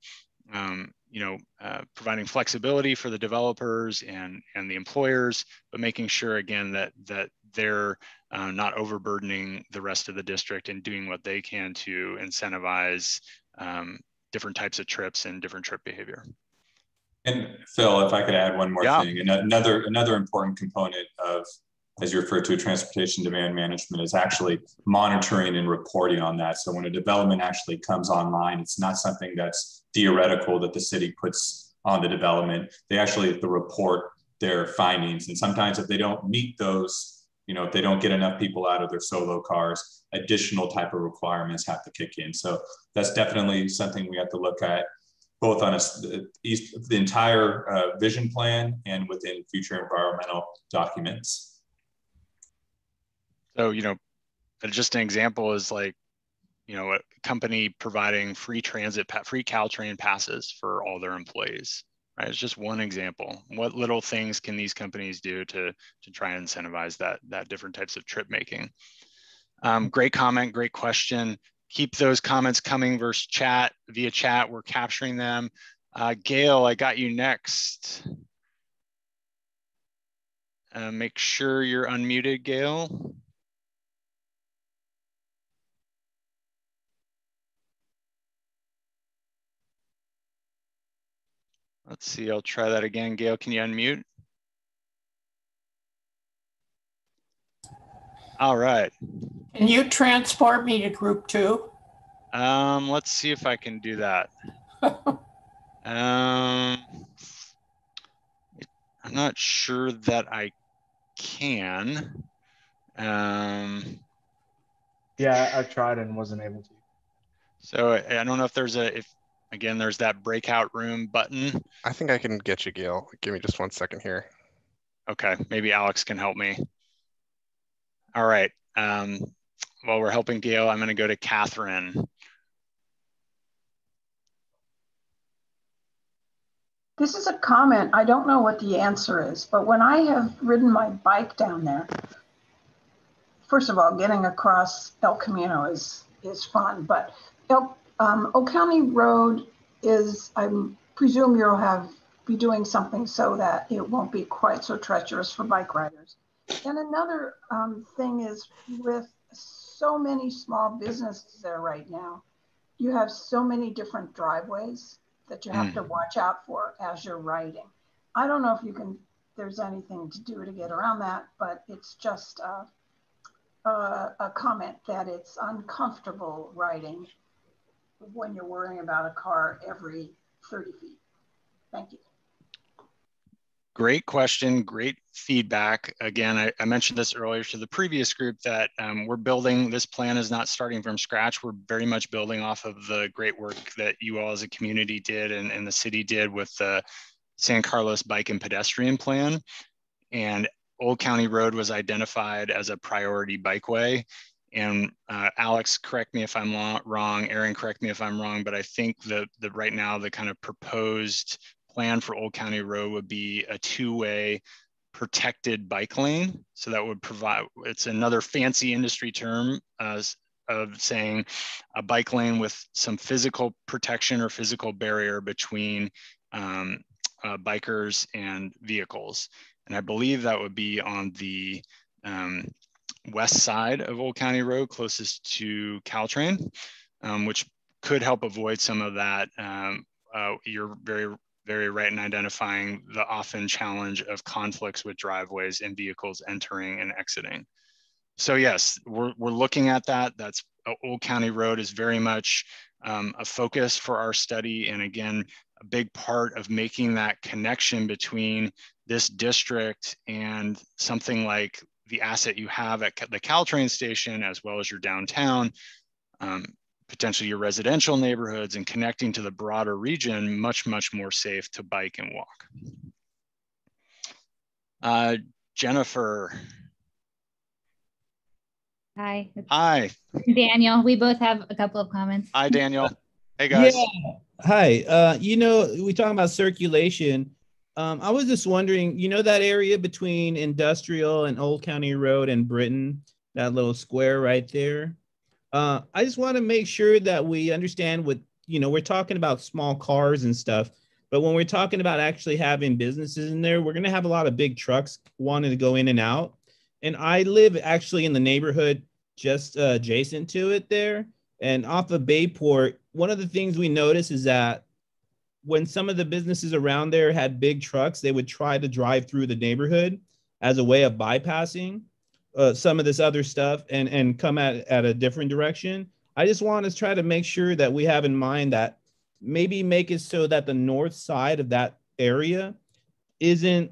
providing flexibility for the developers and the employers, but making sure again that they're not overburdening the rest of the district and doing what they can to incentivize different types of trips and different trip behavior. And Phil, if I could add one more thing, and another important component of, as you refer to, transportation demand management, is actually monitoring and reporting on that. So when a development actually comes online, it's not something that's theoretical that the city puts on the development. They actually have to report their findings. And sometimes if they don't meet those You know, if they don't get enough people out of their solo cars, additional type of requirements have to kick in. So that's definitely something we have to look at, both on the entire vision plan and within future environmental documents. So, you know, just an example is like, you know, a company providing free Caltrain passes for all their employees, right? It's just one example. What little things can these companies do to try and incentivize that different types of trip making? Great comment, great question. Keep those comments coming via chat. We're capturing them. Gail, I got you next. Make sure you're unmuted, Gail. Let's see, I'll try that again. Gail, can you unmute? All right. Can you transport me to group 2? Let's see if I can do that. I'm not sure that I can. Yeah, I tried and wasn't able to. So I don't know if there's again, there's that breakout room button. I think I can get you, Gail. Give me just 1 second here. Okay, maybe Alex can help me. All right. While we're helping Gail, I'm going to go to Catherine. This is a comment. I don't know what the answer is, but when I have ridden my bike down there, first of all, getting across El Camino is fun, but Old County Road is, I presume you'll be doing something so that it won't be quite so treacherous for bike riders. And another thing is, with so many small businesses there right now, you have so many different driveways that you have to watch out for as you're riding. I don't know if there's anything to do to get around that, but it's just a comment that it's uncomfortable riding when you're worrying about a car every 30 feet. Thank you. Great question, great feedback. Again, I mentioned this earlier to the previous group that we're building, this plan is not starting from scratch. We're very much building off of the great work that you all as a community did and the city did with the San Carlos Bike and Pedestrian Plan. And Old County Road was identified as a priority bikeway. And Alex, correct me if I'm wrong, Aaron, correct me if I'm wrong, but I think that right now the kind of proposed plan for Old County Road would be a two-way protected bike lane. So that would provide, it's another fancy industry term of saying a bike lane with some physical protection or physical barrier between bikers and vehicles. And I believe that would be on the west side of Old County Road, closest to Caltrain, which could help avoid some of that. You're very right in identifying the often challenge of conflicts with driveways and vehicles entering and exiting. So yes, we're looking at that. That's Old County Road is very much a focus for our study. And again, a big part of making that connection between this district and something like the asset you have at the Caltrain station, as well as your downtown, potentially your residential neighborhoods, and connecting to the broader region, much more safe to bike and walk. Jennifer. Hi. Hi. Daniel. We both have a couple of comments. Hi, Daniel. Hey, guys. Yeah. Hi. You know, we talking about circulation. I was just wondering, you know, that area between Industrial and Old County Road and Britain, that little square right there. I just want to make sure that we understand what, you know, we're talking about small cars and stuff, but when we're talking about actually having businesses in there, we're going to have a lot of big trucks wanting to go in and out. And I live actually in the neighborhood just adjacent to it there. And off of Bayport, one of the things we noticed is that when some of the businesses around there had big trucks, they would try to drive through the neighborhood as a way of bypassing some of this other stuff and come at a different direction. I just want to try to make sure that we have in mind that maybe make it so that the north side of that area isn't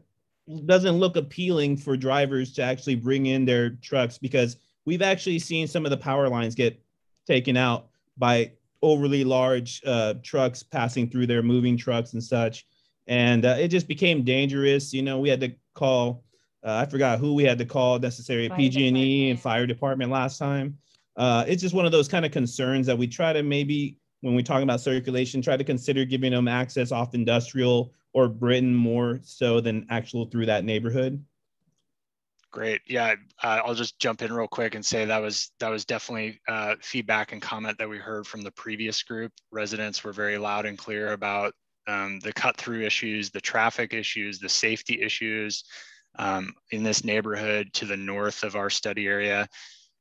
doesn't look appealing for drivers to actually bring in their trucks, because we've actually seen some of the power lines get taken out by overly large trucks passing through there, moving trucks and such. And it just became dangerous. You know, we had to call, I forgot who we had to call necessarily, PG&E and fire department last time. It's just one of those kind of concerns that we try to maybe, when we talk about circulation, try to consider giving them access off industrial or Britain more so than actual through that neighborhood. Great. Yeah, I'll just jump in real quick and say that was definitely feedback and comment that we heard from the previous group. Residents were very loud and clear about the cut through issues, the traffic issues, the safety issues in this neighborhood to the north of our study area.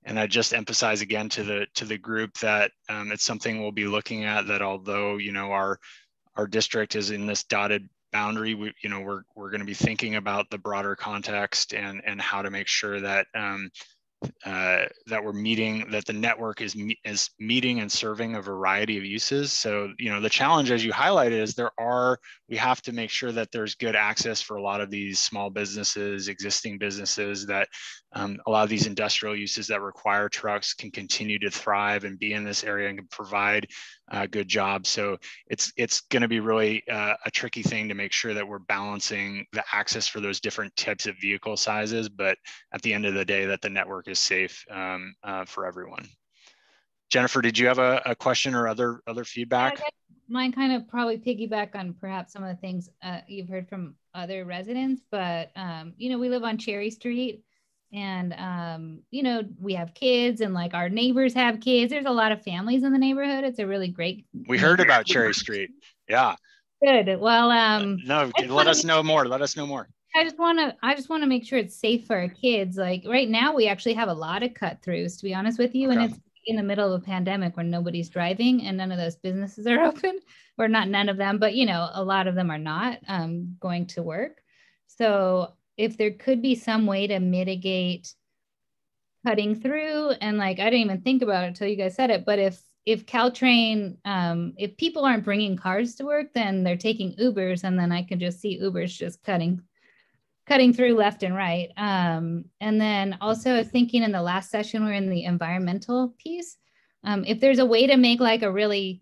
And I just emphasize again to the group that it's something we'll be looking at, that although, you know, our district is in this dotted boundary, we're going to be thinking about the broader context and how to make sure that that we're meeting, that the network is meeting and serving a variety of uses. So, you know, the challenge, as you highlighted, is we have to make sure that there's good access for a lot of these small businesses, existing businesses, that a lot of these industrial uses that require trucks can continue to thrive and be in this area and can provide good jobs. So it's going to be really a tricky thing to make sure that we're balancing the access for those different types of vehicle sizes, but at the end of the day, that the network is safe for everyone. Jennifer, did you have a question or other feedback? Yeah, mine kind of probably piggyback on perhaps some of the things you've heard from other residents, but you know, we live on Cherry Street, and you know, we have kids, and like our neighbors have kids. There's a lot of families in the neighborhood. It's a really great. We heard about Cherry Street. Yeah. Good. Well, no, let us know more. Let us know more. I just want to make sure it's safe for our kids. Like right now, we actually have a lot of cut throughs, to be honest with you, and it's in the middle of a pandemic when nobody's driving and none of those businesses are open, or not none of them, but you know, a lot of them are not going to work. So if there could be some way to mitigate cutting through, and like, I didn't even think about it until you guys said it, but if Caltrain, if people aren't bringing cars to work, then they're taking Ubers, and then I can just see Ubers just cutting through left and right. And then also thinking in the last session, we're in the environmental piece. If there's a way to make like a really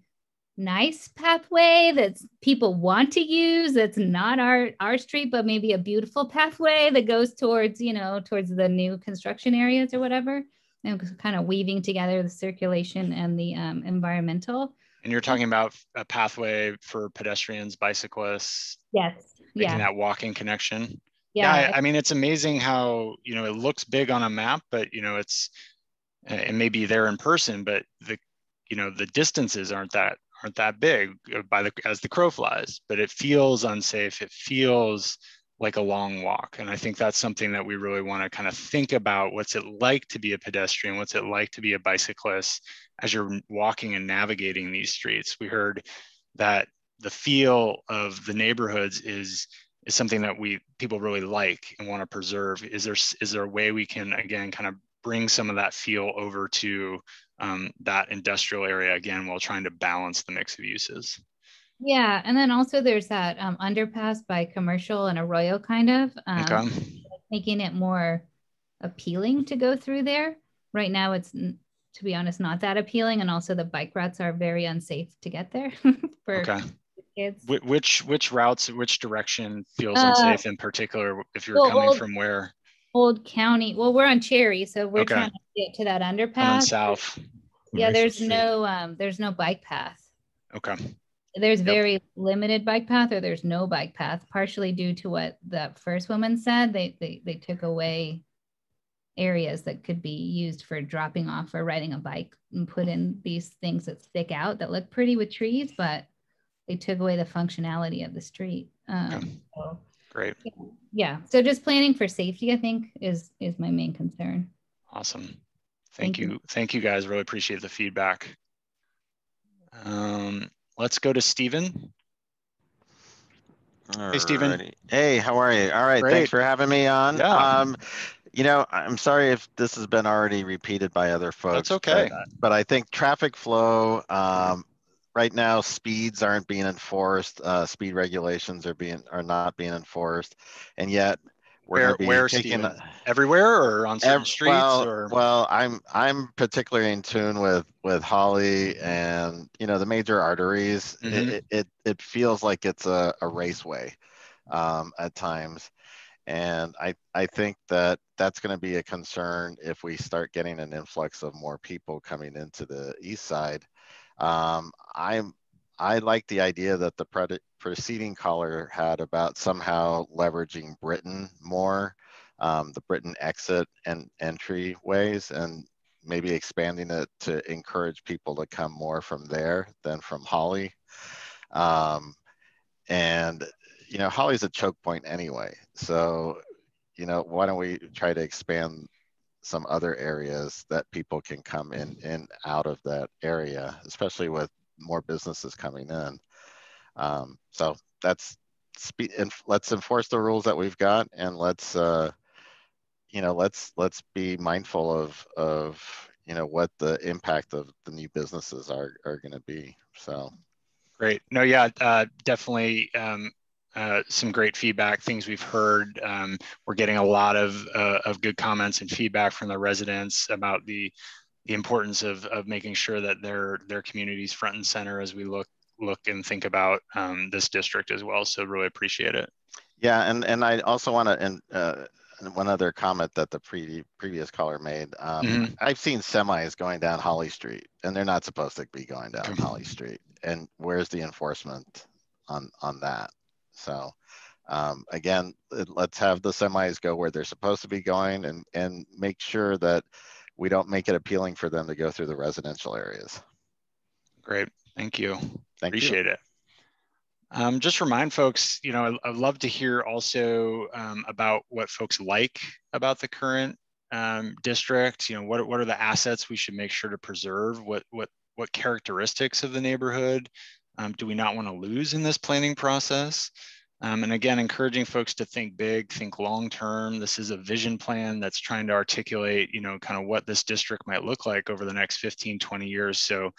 nice pathway that people want to use, that's not our street, but maybe a beautiful pathway that goes towards, you know, towards the new construction areas or whatever, and kind of weaving together the circulation and the environmental. And you're talking about a pathway for pedestrians, bicyclists. Yes. Making that walking connection. Yeah, I mean, it's amazing how, you know, it looks big on a map, but, you know, it may be there in person, but the distances aren't that big as the crow flies, but it feels unsafe. It feels like a long walk. And I think that's something that we really want to kind of think about. What's it like to be a pedestrian? What's it like to be a bicyclist as you're walking and navigating these streets? We heard that the feel of the neighborhoods is something that people really like and want to preserve. Is there a way we can, again, kind of bring some of that feel over to that industrial area again, while trying to balance the mix of uses? Yeah, and then also there's that underpass by Commercial and Arroyo, kind of making it more appealing to go through there. Right now, it's, to be honest, not that appealing, and also the bike routes are very unsafe to get there for kids. Which routes, which direction feels unsafe in particular, if you're coming from where? Old County. Well, we're on Cherry, so we're trying to get to that underpass. Coming south. Yeah, there's no bike path. Okay. There's very limited bike path, or there's no bike path, partially due to what the first woman said. They took away areas that could be used for dropping off or riding a bike, and put in these things that stick out that look pretty with trees, but they took away the functionality of the street. So, great. Yeah. So just planning for safety, I think, is my main concern. Awesome. Thank you. Thank you guys. Really appreciate the feedback. Let's go to Stephen. Hey, Stephen. Hey, how are you? All right. Great. Thanks for having me on. Yeah. You know, I'm sorry if this has been already repeated by other folks. That's okay. But I think traffic flow, right now speeds aren't being enforced. Speed regulations are not being enforced, and yet we're going to be where taking Steven? Everywhere or on certain streets? Well, I'm particularly in tune with Holly and the major arteries. It feels like it's a raceway at times. And I think that's going to be a concern if we start getting an influx of more people coming into the east side. I like the idea that the preceding caller had about somehow leveraging Britain more, the Britain exit and entry ways, and maybe expanding it to encourage people to come more from there than from Holly. And Holly's a choke point anyway. So, why don't we try to expand some other areas that people can come in and out of that area, especially with more businesses coming in. So that's let's enforce the rules that we've got, and let's be mindful of what the impact of the new businesses are going to be. So great. No, yeah, definitely. Some great feedback, things we've heard. We're getting a lot of good comments and feedback from the residents about the importance of making sure that their community's front and center as we look and think about this district as well. So really appreciate it. Yeah, and I also want to, one other comment that the previous caller made. I've seen semis going down Holly Street, and they're not supposed to be going down Holly Street. And where's the enforcement on that? So again, let's have the semis go where they're supposed to be going, and make sure that we don't make it appealing for them to go through the residential areas. Great, thank you. Appreciate it. Just remind folks, I'd love to hear also about what folks like about the current district. What are the assets we should make sure to preserve? What characteristics of the neighborhood do we not want to lose in this planning process? And again, encouraging folks to think big, think long-term. This is a vision plan that's trying to articulate, kind of what this district might look like over the next 15, 20 years. So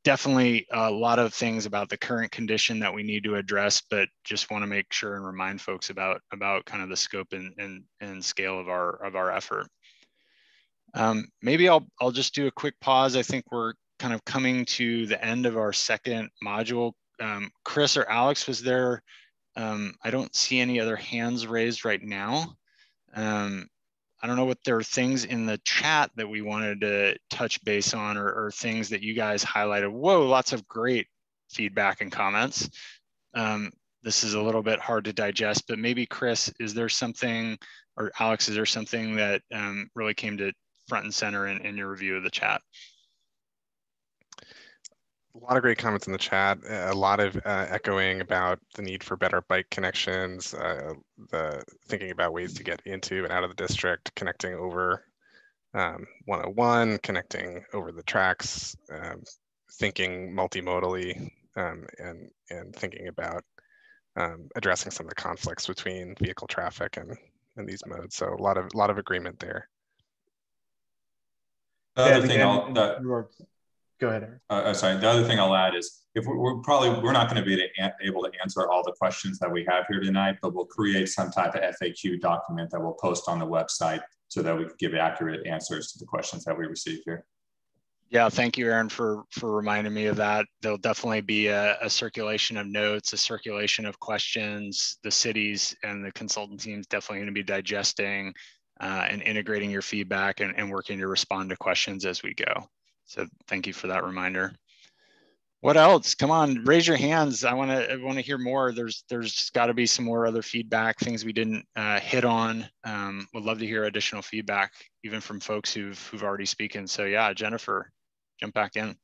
definitely a lot of things about the current condition that we need to address, but just want to make sure and remind folks about kind of the scope and scale of our effort. Maybe I'll just do a quick pause. I think we're kind of coming to the end of our second module. Chris or Alex, was there, I don't see any other hands raised right now. I don't know what there are things in the chat that we wanted to touch base on, or things that you guys highlighted. Whoa, lots of great feedback and comments. This is a little bit hard to digest, but maybe Chris, is there something, or Alex, is there something that really came to front and center in your review of the chat? A lot of great comments in the chat, a lot of echoing about the need for better bike connections, the thinking about ways to get into and out of the district, connecting over 101, connecting over the tracks, thinking multimodally, and thinking about addressing some of the conflicts between vehicle traffic and these modes. So a lot of agreement there. The other thing Go ahead, Eric. Sorry. The other thing I'll add is, if we're not going to be able to answer all the questions that we have here tonight, but we'll create some type of FAQ document that we'll post on the website so that we can give accurate answers to the questions that we receive here. Yeah, thank you, Aaron, for reminding me of that. There'll definitely be a circulation of notes, a circulation of questions. The cities and the consultant teams definitely going to be digesting and integrating your feedback and working to respond to questions as we go. So thank you for that reminder. What else? Come on, raise your hands. I want to hear more. There's got to be some more other feedback, things we didn't hit on. Would love to hear additional feedback, even from folks who've already spoken. So yeah, Jennifer, jump back in.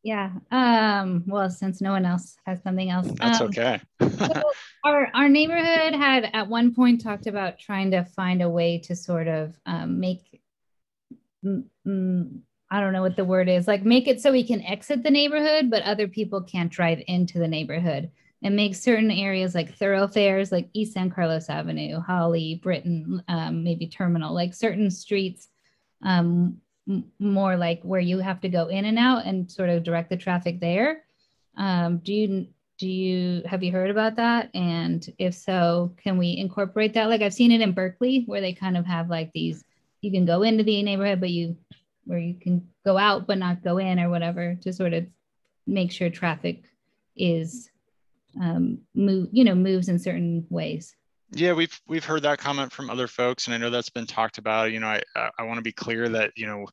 Yeah. Well, since no one else has something else, that's okay. So our neighborhood had at one point talked about trying to find a way to sort of make. I don't know what the word is, like make it so we can exit the neighborhood, but other people can't drive into the neighborhood, and make certain areas like thoroughfares, like East San Carlos Avenue, Holly, Britain, maybe Terminal, like certain streets, more like where you have to go in and out and sort of direct the traffic there. Have you heard about that? And if so, can we incorporate that? Like I've seen it in Berkeley where they kind of have like these, you can go into the neighborhood, but where you can go out but not go in or whatever, to sort of make sure traffic is moves in certain ways. Yeah, we've heard that comment from other folks, and I know that's been talked about. You know, I want to be clear that, you know,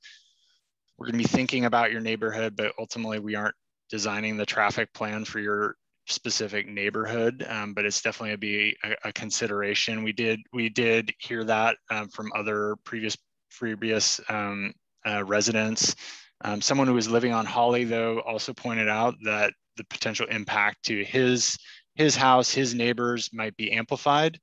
we're going to be thinking about your neighborhood, but ultimately we aren't designing the traffic plan for your specific neighborhood, but it's definitely a consideration. We did hear that from other previous residents. Someone who was living on Holly, though, also pointed out that the potential impact to his house, his neighbors might be amplified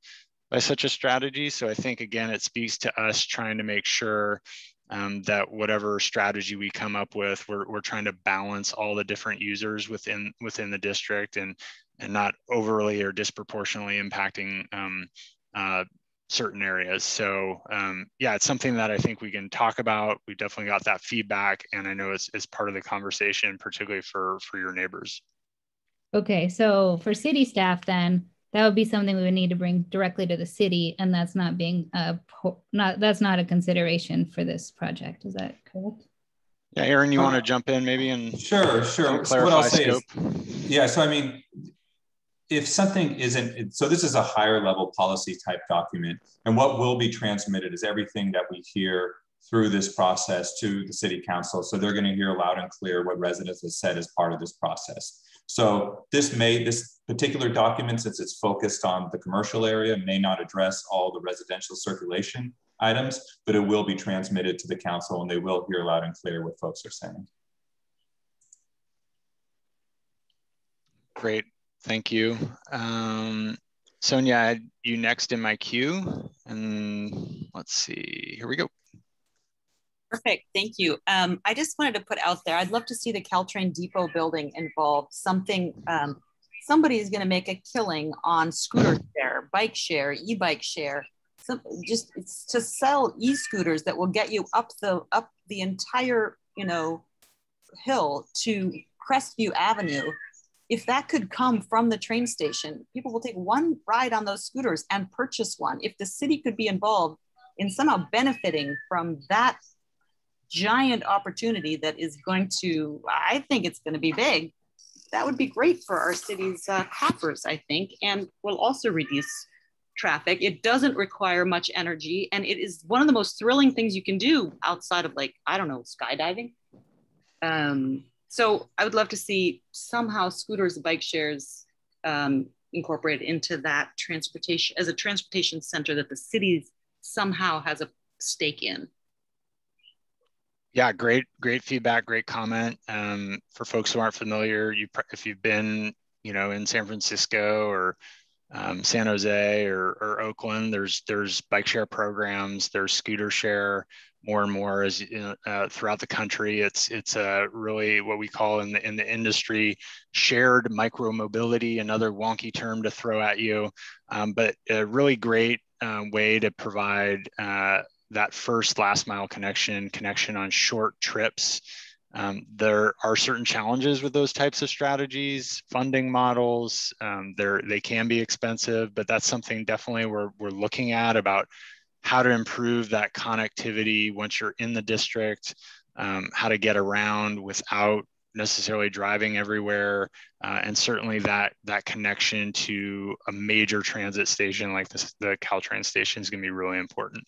by such a strategy. So I think, again, it speaks to us trying to make sure that whatever strategy we come up with, we're trying to balance all the different users within the district and not overly or disproportionately impacting certain areas. So yeah, it's something that I think we can talk about. We definitely got that feedback, and I know it's part of the conversation, particularly for your neighbors. Okay, so for city staff, then that would be something we would need to bring directly to the city, and that's not being that's not a consideration for this project. Is that correct? Yeah, Aaron, you want to jump in maybe and sure. clarify what I'll say scope? Yeah, so I mean, if something isn't, so this is a higher level policy type document, and what will be transmitted is everything that we hear through this process to the city council. So they're going to hear loud and clear what residents have said as part of this process. So this particular document, since it's focused on the commercial area, may not address all the residential circulation items, but it will be transmitted to the council and they will hear loud and clear what folks are saying. Great, thank you. Sonia, I had you next in my queue, and let's see, here we go. Perfect, thank you. I just wanted to put out there, I'd love to see the Caltrain Depot building involved. Something, somebody is gonna make a killing on scooter share, bike share, e-bike share, just to sell e-scooters that will get you up the entire, you know, hill to Crestview Avenue. If that could come from the train station, people will take one ride on those scooters and purchase one. If the city could be involved in somehow benefiting from that giant opportunity that is going to, I think it's going to be big, that would be great for our city's coffers, I think, and will also reduce traffic. It doesn't require much energy, and it is one of the most thrilling things you can do outside of, like, I don't know, skydiving. So I would love to see somehow scooters and bike shares incorporated into that transportation, as a transportation center that the city somehow has a stake in. Yeah, great feedback, great comment. For folks who aren't familiar, if you've been, you know, in San Francisco or San Jose or Oakland, there's bike share programs, there's scooter share more and more as throughout the country. It's really what we call in the industry shared micro mobility, another wonky term to throw at you, but a really great way to provide that first last mile connection on short trips. There are certain challenges with those types of strategies, funding models. They can be expensive, but that's something definitely we're looking at about how to improve that connectivity once you're in the district, how to get around without necessarily driving everywhere, and certainly that connection to a major transit station like the Caltrain station is going to be really important.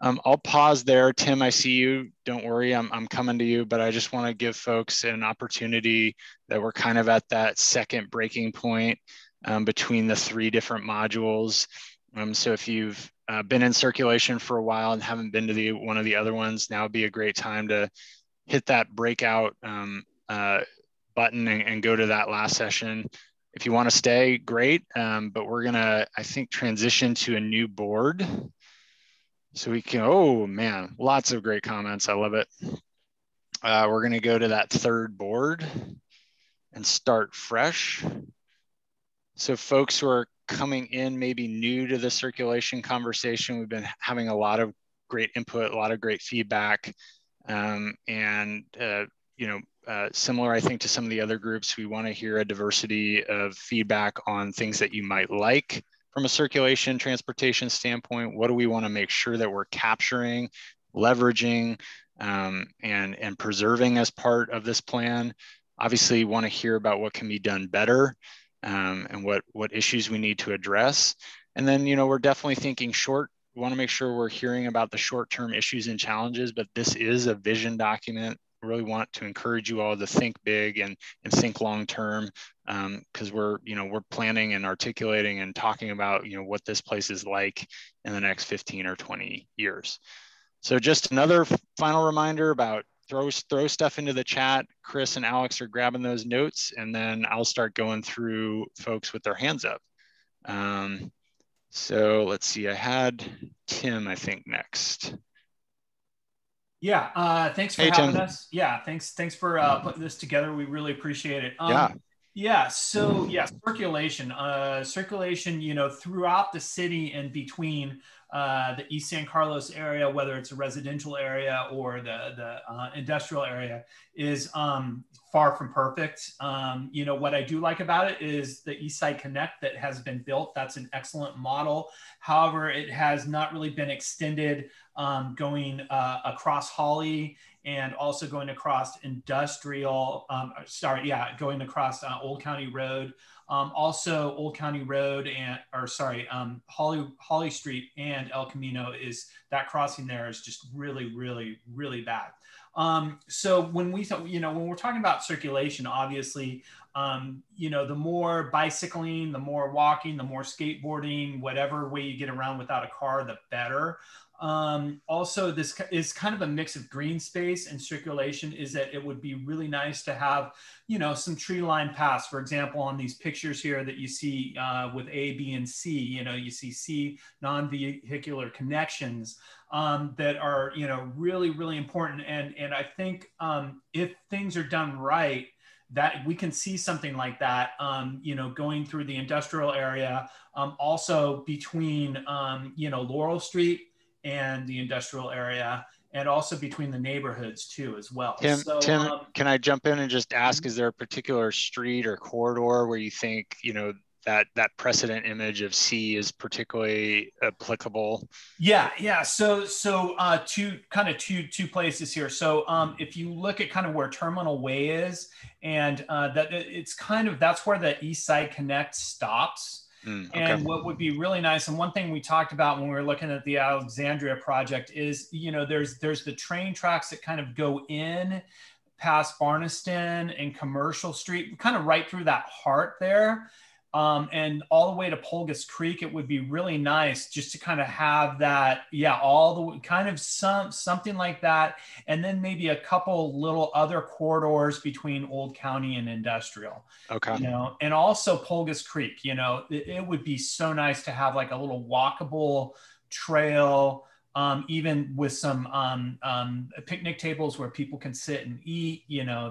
I'll pause there. Tim, I see you. Don't worry, I'm coming to you, but I just want to give folks an opportunity that we're kind of at that second breaking point between the three different modules. So if you've been in circulation for a while and haven't been to one of the other ones, now would be a great time to hit that breakout button and go to that last session. If you want to stay, great, but we're gonna, I think, transition to a new board. So we can, oh man, lots of great comments. I love it. We're going to go to that third board and start fresh. So folks who are coming in, maybe new to the circulation conversation, we've been having a lot of great input, a lot of great feedback. You know, similar, I think, to some of the other groups, we want to hear a diversity of feedback on things that you might like from a circulation transportation standpoint. What do we want to make sure that we're capturing, leveraging, and preserving as part of this plan? Obviously, want to hear about what can be done better, and what issues we need to address. And then, we're definitely thinking short. We want to make sure we're hearing about the short-term issues and challenges, but this is a vision document. Really want to encourage you all to think big and think long-term, because we're planning and articulating and talking about, what this place is like in the next 15 or 20 years. So just another final reminder about throw stuff into the chat. Chris and Alex are grabbing those notes, and then I'll start going through folks with their hands up. So let's see, I had Tim, I think, next. Yeah, thanks for having us. Yeah, thanks for putting this together. We really appreciate it. So circulation, throughout the city and between the East San Carlos area, whether it's a residential area or the industrial area, is far from perfect. What I do like about it is the East Side Connect that has been built. That's an excellent model. However, it has not really been extended going across Holly and also going across industrial, going across Old County Road. Also Old County Road Holly Street and El Camino, is that crossing there is just really, really, really bad. So when when we're talking about circulation, obviously, the more bicycling, the more walking, the more skateboarding, whatever way you get around without a car, the better. Also, this is kind of a mix of green space and circulation, is that it would be really nice to have, some tree line paths. For example, on these pictures here that you see with A, B, and C, you see C, non-vehicular connections that are, really, really important. And I think if things are done right, that we can see something like that, going through the industrial area, also between, Laurel Street and the industrial area, and also between the neighborhoods too, as well. Tim, can I jump in and just ask, is there a particular street or corridor where you think, that precedent image of C is particularly applicable? Yeah. So two places here. So if you look at kind of where Terminal Way is, and that's where the East Side Connect stops. Okay. And what would be really nice, and one thing we talked about when we were looking at the Alexandria project is, there's the train tracks that kind of go in past Barneston and Commercial Street, kind of right through that heart there. And all the way to Pulgas Creek. It would be really nice just to kind of have that, all the kind of something like that. And then maybe a couple little other corridors between Old County and Industrial. Okay. And also Pulgas Creek, it would be so nice to have like a little walkable trail, even with some picnic tables where people can sit and eat,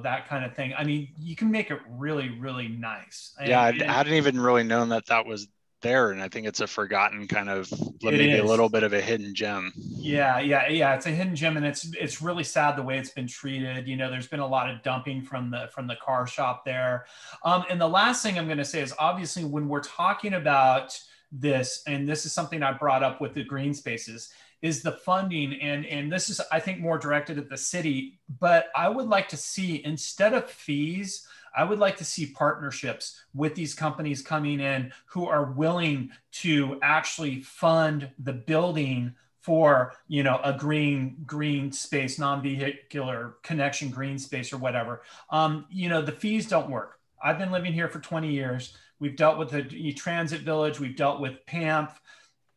that kind of thing. I mean, you can make it really, really nice. I hadn't even really known that was there. And I think it's a forgotten kind of, maybe a little bit of a hidden gem. Yeah. It's a hidden gem, and it's really sad the way it's been treated. There's been a lot of dumping from the car shop there. And the last thing I'm going to say is, obviously, when we're talking about this, and this is something I brought up with the green spaces, is the funding. And this is, I think, more directed at the city, but I would like to see, instead of fees, I would like to see partnerships with these companies coming in who are willing to actually fund the building for, a green space, non-vehicular connection, green space or whatever. The fees don't work. I've been living here for 20 years. We've dealt with the transit village. We've dealt with PAMP.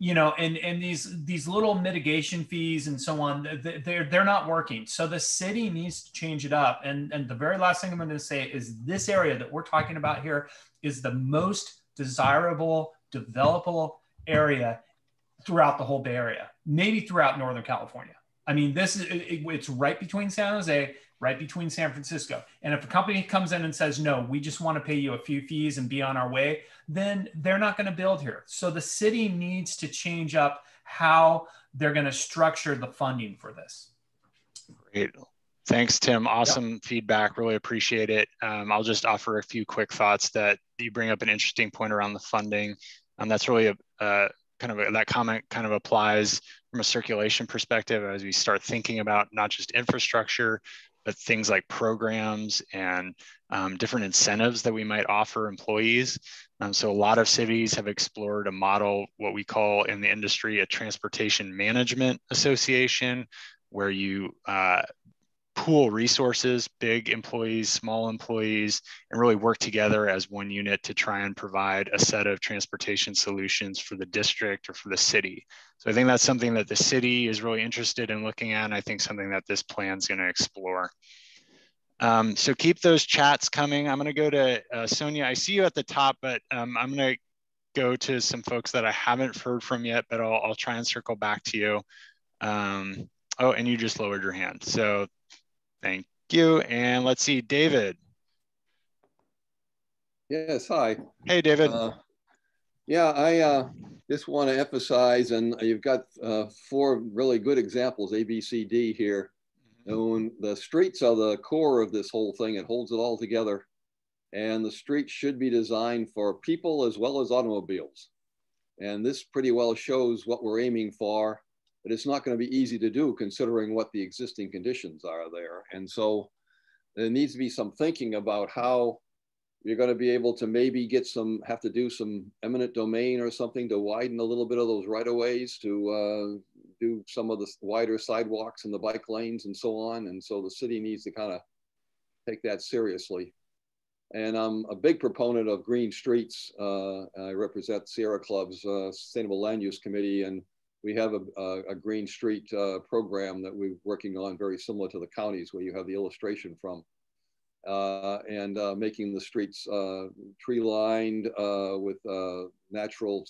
And these little mitigation fees and so on, they're not working. So the city needs to change it up. And the very last thing I'm going to say is, this area that we're talking about here is the most desirable, developable area throughout the whole Bay Area, maybe throughout Northern California. I mean, it's right between San Jose, right between San Francisco. And if a company comes in and says, no, we just want to pay you a few fees and be on our way, then they're not going to build here. So the city needs to change up how they're going to structure the funding for this. Great. Thanks, Tim. Awesome feedback. Really appreciate it. I'll just offer a few quick thoughts that you bring up an interesting point around the funding. That's really that comment kind of applies from a circulation perspective as we start thinking about not just infrastructure, but things like programs and different incentives that we might offer employees. So a lot of cities have explored a model, what we call in the industry, a transportation management association, where you pool resources, big employees, small employees, and really work together as one unit to try and provide a set of transportation solutions for the district or for the city. So I think that's something that the city is really interested in looking at, and I think something that this plan is going to explore. So keep those chats coming. I'm going to go to Sonia. I see you at the top, but I'm going to go to some folks that I haven't heard from yet, but I'll try and circle back to you. Oh, and you just lowered your hand. So thank you. And let's see, David. Yes, hi. Hey, David. Yeah, I just want to emphasize, and you've got 4 really good examples, A, B, C, D here. And the streets are the core of this whole thing. It holds it all together. And the streets should be designed for people as well as automobiles. And this pretty well shows what we're aiming for, but it's not going to be easy to do considering what the existing conditions are there. And so there needs to be some thinking about how you're going to be able to maybe have to do some eminent domain or something to widen a little bit of those right-of-ways, to do some of the wider sidewalks and the bike lanes and so on. And so the city needs to kind of take that seriously. And I'm a big proponent of green streets. I represent Sierra Club's Sustainable Land Use Committee, and we have a green street program that we're working on, very similar to the counties where you have the illustration from. And making the streets tree lined with natural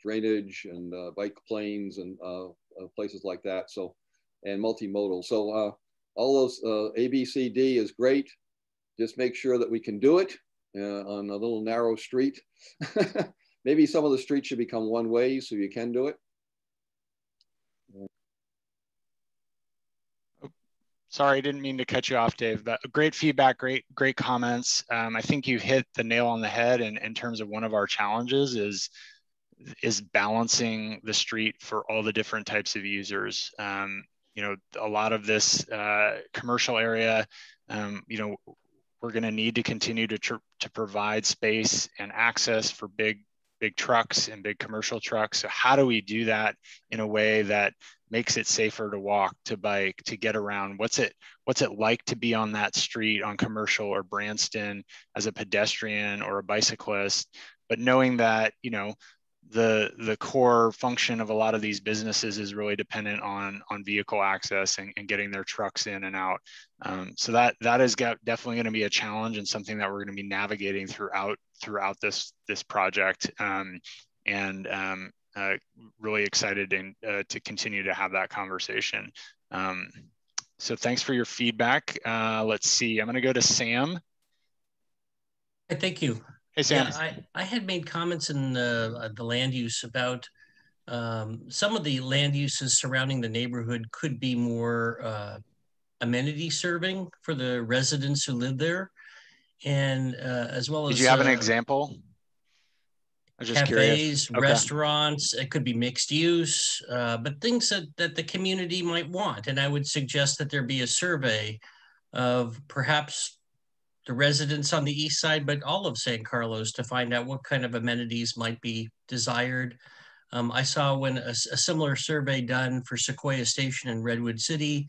drainage and bike lanes and places like that. So, and multimodal. So all those A, B, C, D is great. Just make sure that we can do it on a little narrow street. Maybe some of the streets should become one way so you can do it. Sorry, I didn't mean to cut you off, Dave, but great feedback, great comments. I think you hit the nail on the head in terms of one of our challenges is balancing the street for all the different types of users. You know, a lot of this commercial area, you know, we're going to need to continue to provide space and access for big trucks and big commercial trucks. So how do we do that in a way that makes it safer to walk, to bike, to get around? What's it like to be on that street on Commercial or Branston as a pedestrian or a bicyclist? But knowing that, you know, the core function of a lot of these businesses is really dependent on vehicle access and getting their trucks in and out. So that is definitely going to be a challenge and something that we're going to be navigating throughout this project. Really excited to continue to have that conversation. So thanks for your feedback. Let's see, I'm going to go to Sam. Thank you. Hey, Sam. Yeah, I had made comments in the land use about some of the land uses surrounding the neighborhood could be more amenity serving for the residents who live there. And as well as— Did you have an example? I'm just cafes, curious. Okay. Restaurants, it could be mixed use, but things that the community might want. And I would suggest that there be a survey of perhaps the residents on the east side, but all of San Carlos, to find out what kind of amenities might be desired. I saw when a similar survey done for Sequoia Station in Redwood City.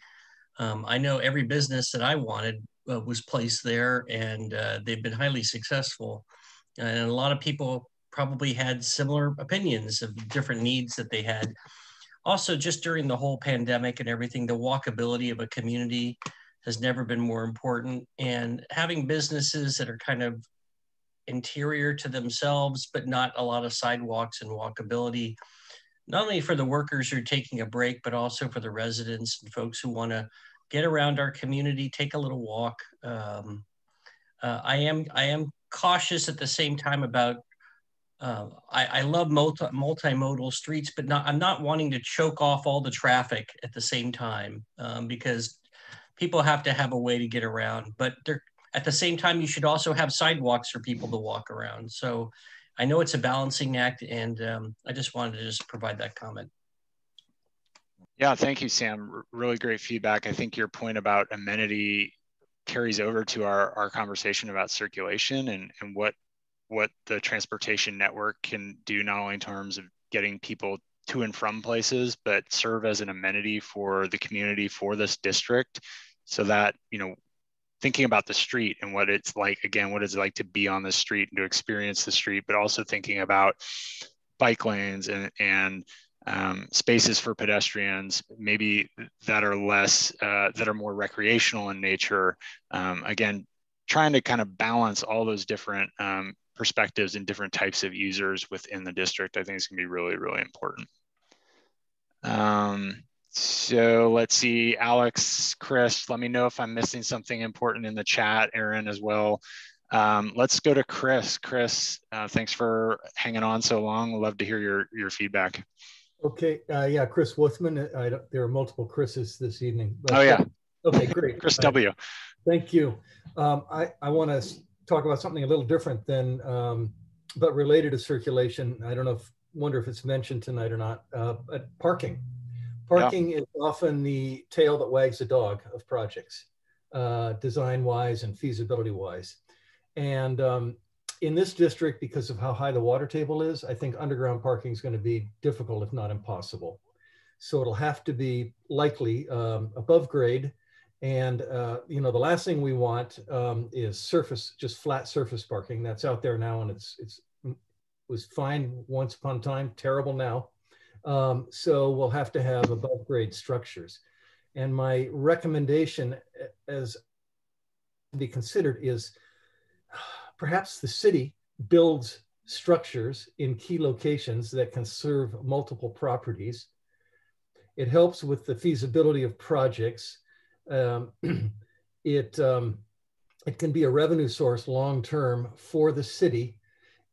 I know every business that I wanted was placed there, and they've been highly successful. And a lot of people probably had similar opinions of different needs that they had. Also, just during the whole pandemic and everything, the walkability of a community has never been more important. And having businesses that are kind of interior to themselves, but not a lot of sidewalks and walkability, not only for the workers who are taking a break, but also for the residents and folks who want to get around our community, take a little walk. I am cautious at the same time about, I love multimodal streets, but I'm not wanting to choke off all the traffic at the same time, because people have to have a way to get around, but at the same time, you should also have sidewalks for people to walk around. So I know it's a balancing act, and I just wanted to just provide that comment. Yeah, thank you, Sam. Really great feedback. I think your point about amenity carries over to our conversation about circulation and what the transportation network can do, not only in terms of getting people to and from places, but serve as an amenity for the community, for this district, so that, you know, thinking about the street and what it's like, again, what it's like to be on the street and to experience the street, but also thinking about bike lanes and spaces for pedestrians, maybe that are less, that are more recreational in nature. Again, trying to kind of balance all those different perspectives and different types of users within the district, I think is gonna be really, really important. So let's see, Alex, Chris, let me know if I'm missing something important in the chat, Aaron as well. Let's go to Chris. Chris, thanks for hanging on so long. Love to hear your feedback. Okay, yeah, Chris Wuthman. There are multiple Chris's this evening. But, oh yeah. Okay, great. Chris W. Thank you. I want to talk about something a little different than, but related to circulation. I don't know wonder if it's mentioned tonight or not, but parking. Parking is often the tail that wags the dog of projects, design-wise and feasibility-wise. And in this district, because of how high the water table is, I think underground parking is going to be difficult, if not impossible. So it'll have to be likely above grade. And you know, the last thing we want is surface, just flat surface parking. That's out there now, and it was fine once upon a time, terrible now. So we'll have to have above grade structures. And my recommendation as to be considered is perhaps the city builds structures in key locations that can serve multiple properties. It helps with the feasibility of projects. It can be a revenue source long-term for the city.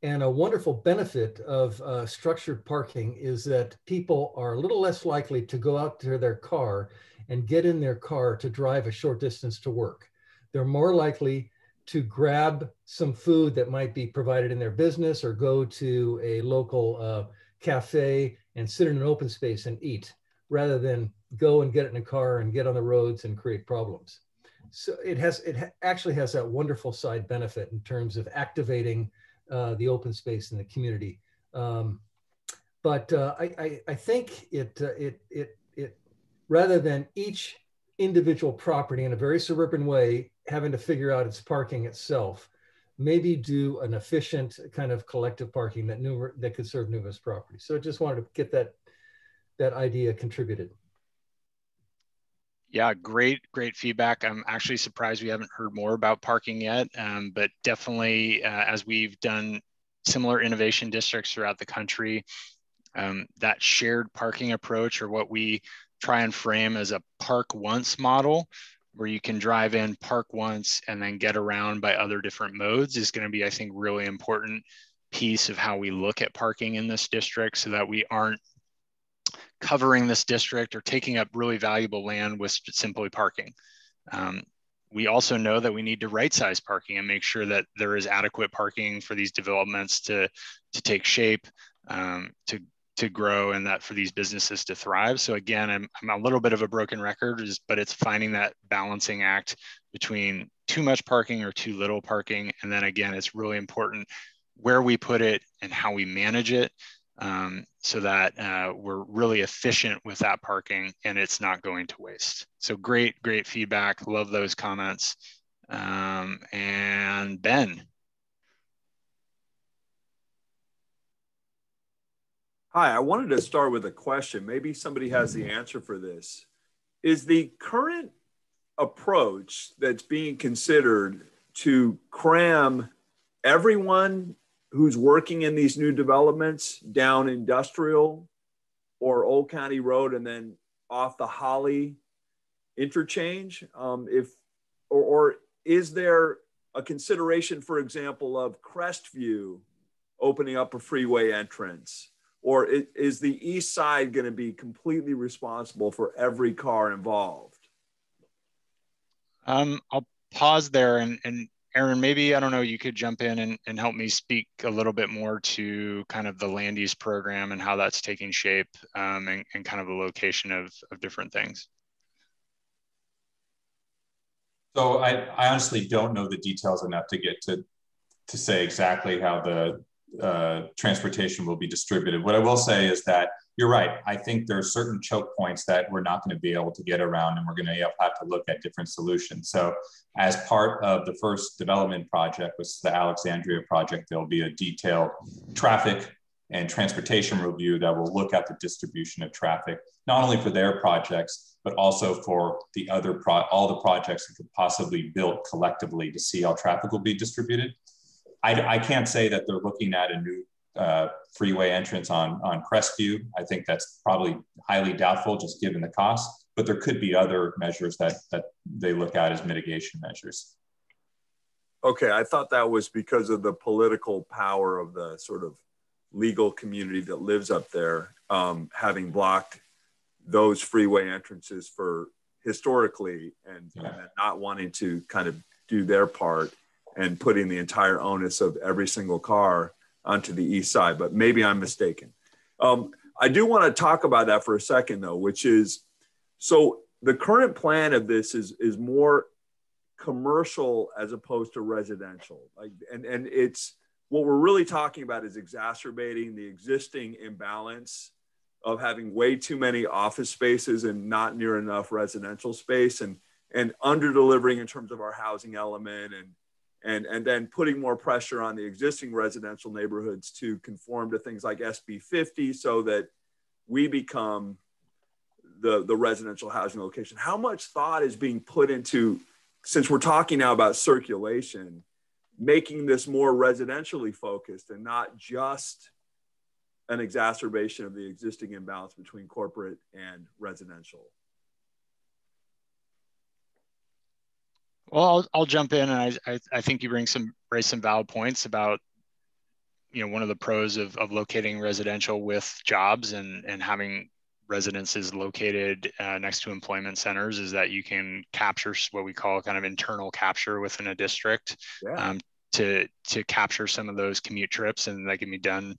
And a wonderful benefit of structured parking is that people are a little less likely to go out to their car and get in their car to drive a short distance to work. They're more likely to grab some food that might be provided in their business or go to a local cafe and sit in an open space and eat, rather than go and get in a car and get on the roads and create problems. So it actually has that wonderful side benefit in terms of activating the open space in the community. But I think it rather than each individual property in a very suburban way having to figure out its parking itself, maybe do an efficient kind of collective parking that could serve numerous properties. So I just wanted to get that idea contributed. Yeah, great feedback. I'm actually surprised we haven't heard more about parking yet, but definitely as we've done similar innovation districts throughout the country, that shared parking approach, or what we try and frame as a park once model, where you can drive in, park once, and then get around by other different modes, is going to be, I think, really important piece of how we look at parking in this district, so that we aren't covering this district or taking up really valuable land with simply parking. We also know that we need to right-size parking and make sure that there is adequate parking for these developments to take shape, to grow, and that for these businesses to thrive. So again, I'm a little bit of a broken record, but it's finding that balancing act between too much parking or too little parking. And then again, it's really important where we put it and how we manage it, so that we're really efficient with that parking and it's not going to waste. So great feedback. Love those comments. And Ben. Hi, I wanted to start with a question. Maybe somebody has the answer for this. Is the current approach that's being considered to cram everyone who's working in these new developments down Industrial or Old County Road and then off the Holly interchange? Or is there a consideration, for example, of Crestview opening up a freeway entrance? Or is the east side going to be completely responsible for every car involved? I'll pause there and Aaron, maybe, I don't know, you could jump in and help me speak a little bit more to kind of the land use program and how that's taking shape, and kind of the location of different things. So I honestly don't know the details enough to get to say exactly how the transportation will be distributed. What I will say is that you're right. I think there are certain choke points that we're not going to be able to get around, and we're going to have to look at different solutions. So as part of the first development project, which is the Alexandria project, there'll be a detailed traffic and transportation review that will look at the distribution of traffic, not only for their projects, but also for the other all the projects that could possibly be built collectively to see how traffic will be distributed. I can't say that they're looking at a new freeway entrance on Crestview. I think that's probably highly doubtful just given the cost, but there could be other measures that they look at as mitigation measures. Okay, I thought that was because of the political power of the sort of legal community that lives up there, having blocked those freeway entrances for historically and not wanting to kind of do their part and putting the entire onus of every single car onto the east side, but maybe I'm mistaken. I do want to talk about that for a second though, which is, so the current plan of this is more commercial as opposed to residential. Like, and it's, what we're really talking about is exacerbating the existing imbalance of having way too many office spaces and not near enough residential space, and under delivering in terms of our housing element, and then putting more pressure on the existing residential neighborhoods to conform to things like SB 50 so that we become the residential housing location. How much thought is being put into, since we're talking now about circulation, making this more residentially focused and not just an exacerbation of the existing imbalance between corporate and residential? Well, I'll jump in, and I think you raise some valid points about, you know, one of the pros of locating residential with jobs and having residences located next to employment centers is that you can capture what we call kind of internal capture within a district. Yeah. To capture some of those commute trips, and that can be done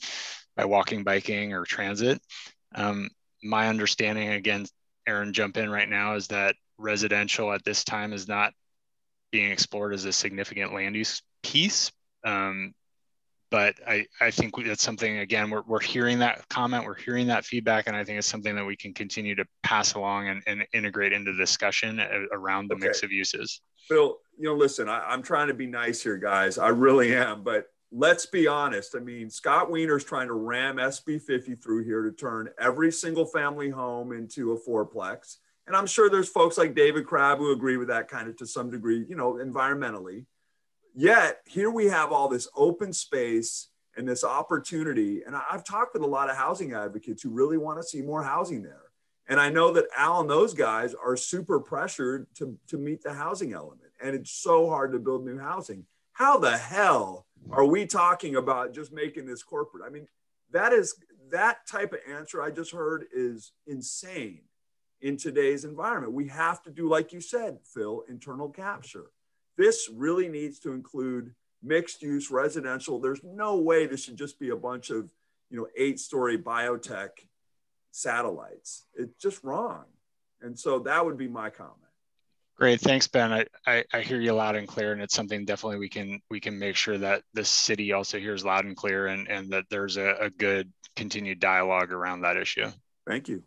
by walking, biking, or transit. My understanding, again, Aaron, jump in right now, is that residential at this time is not being explored as a significant land use piece. But I think that's something, again, we're hearing that comment, we're hearing that feedback, and I think it's something that we can continue to pass along and integrate into the discussion around the mix of uses. Phil, you know, listen, I'm trying to be nice here, guys. I really am, but let's be honest. I mean, Scott Wiener's trying to ram SB 50 through here to turn every single family home into a fourplex. And I'm sure there's folks like David Crabb who agree with that kind of to some degree, you know, environmentally. Yet here we have all this open space and this opportunity. And I've talked with a lot of housing advocates who really want to see more housing there. And I know that Al and those guys are super pressured to meet the housing element. And it's so hard to build new housing. How the hell are we talking about just making this corporate? I mean, that type of answer I just heard is insane in today's environment. We have to do, like you said, Phil, internal capture. This really needs to include mixed use residential. There's no way this should just be a bunch of, you know, 8-story biotech satellites. It's just wrong. And so that would be my comment. Great, thanks, Ben. I hear you loud and clear, and it's something definitely we can make sure that the city also hears loud and clear, and that there's a good continued dialogue around that issue. Thank you.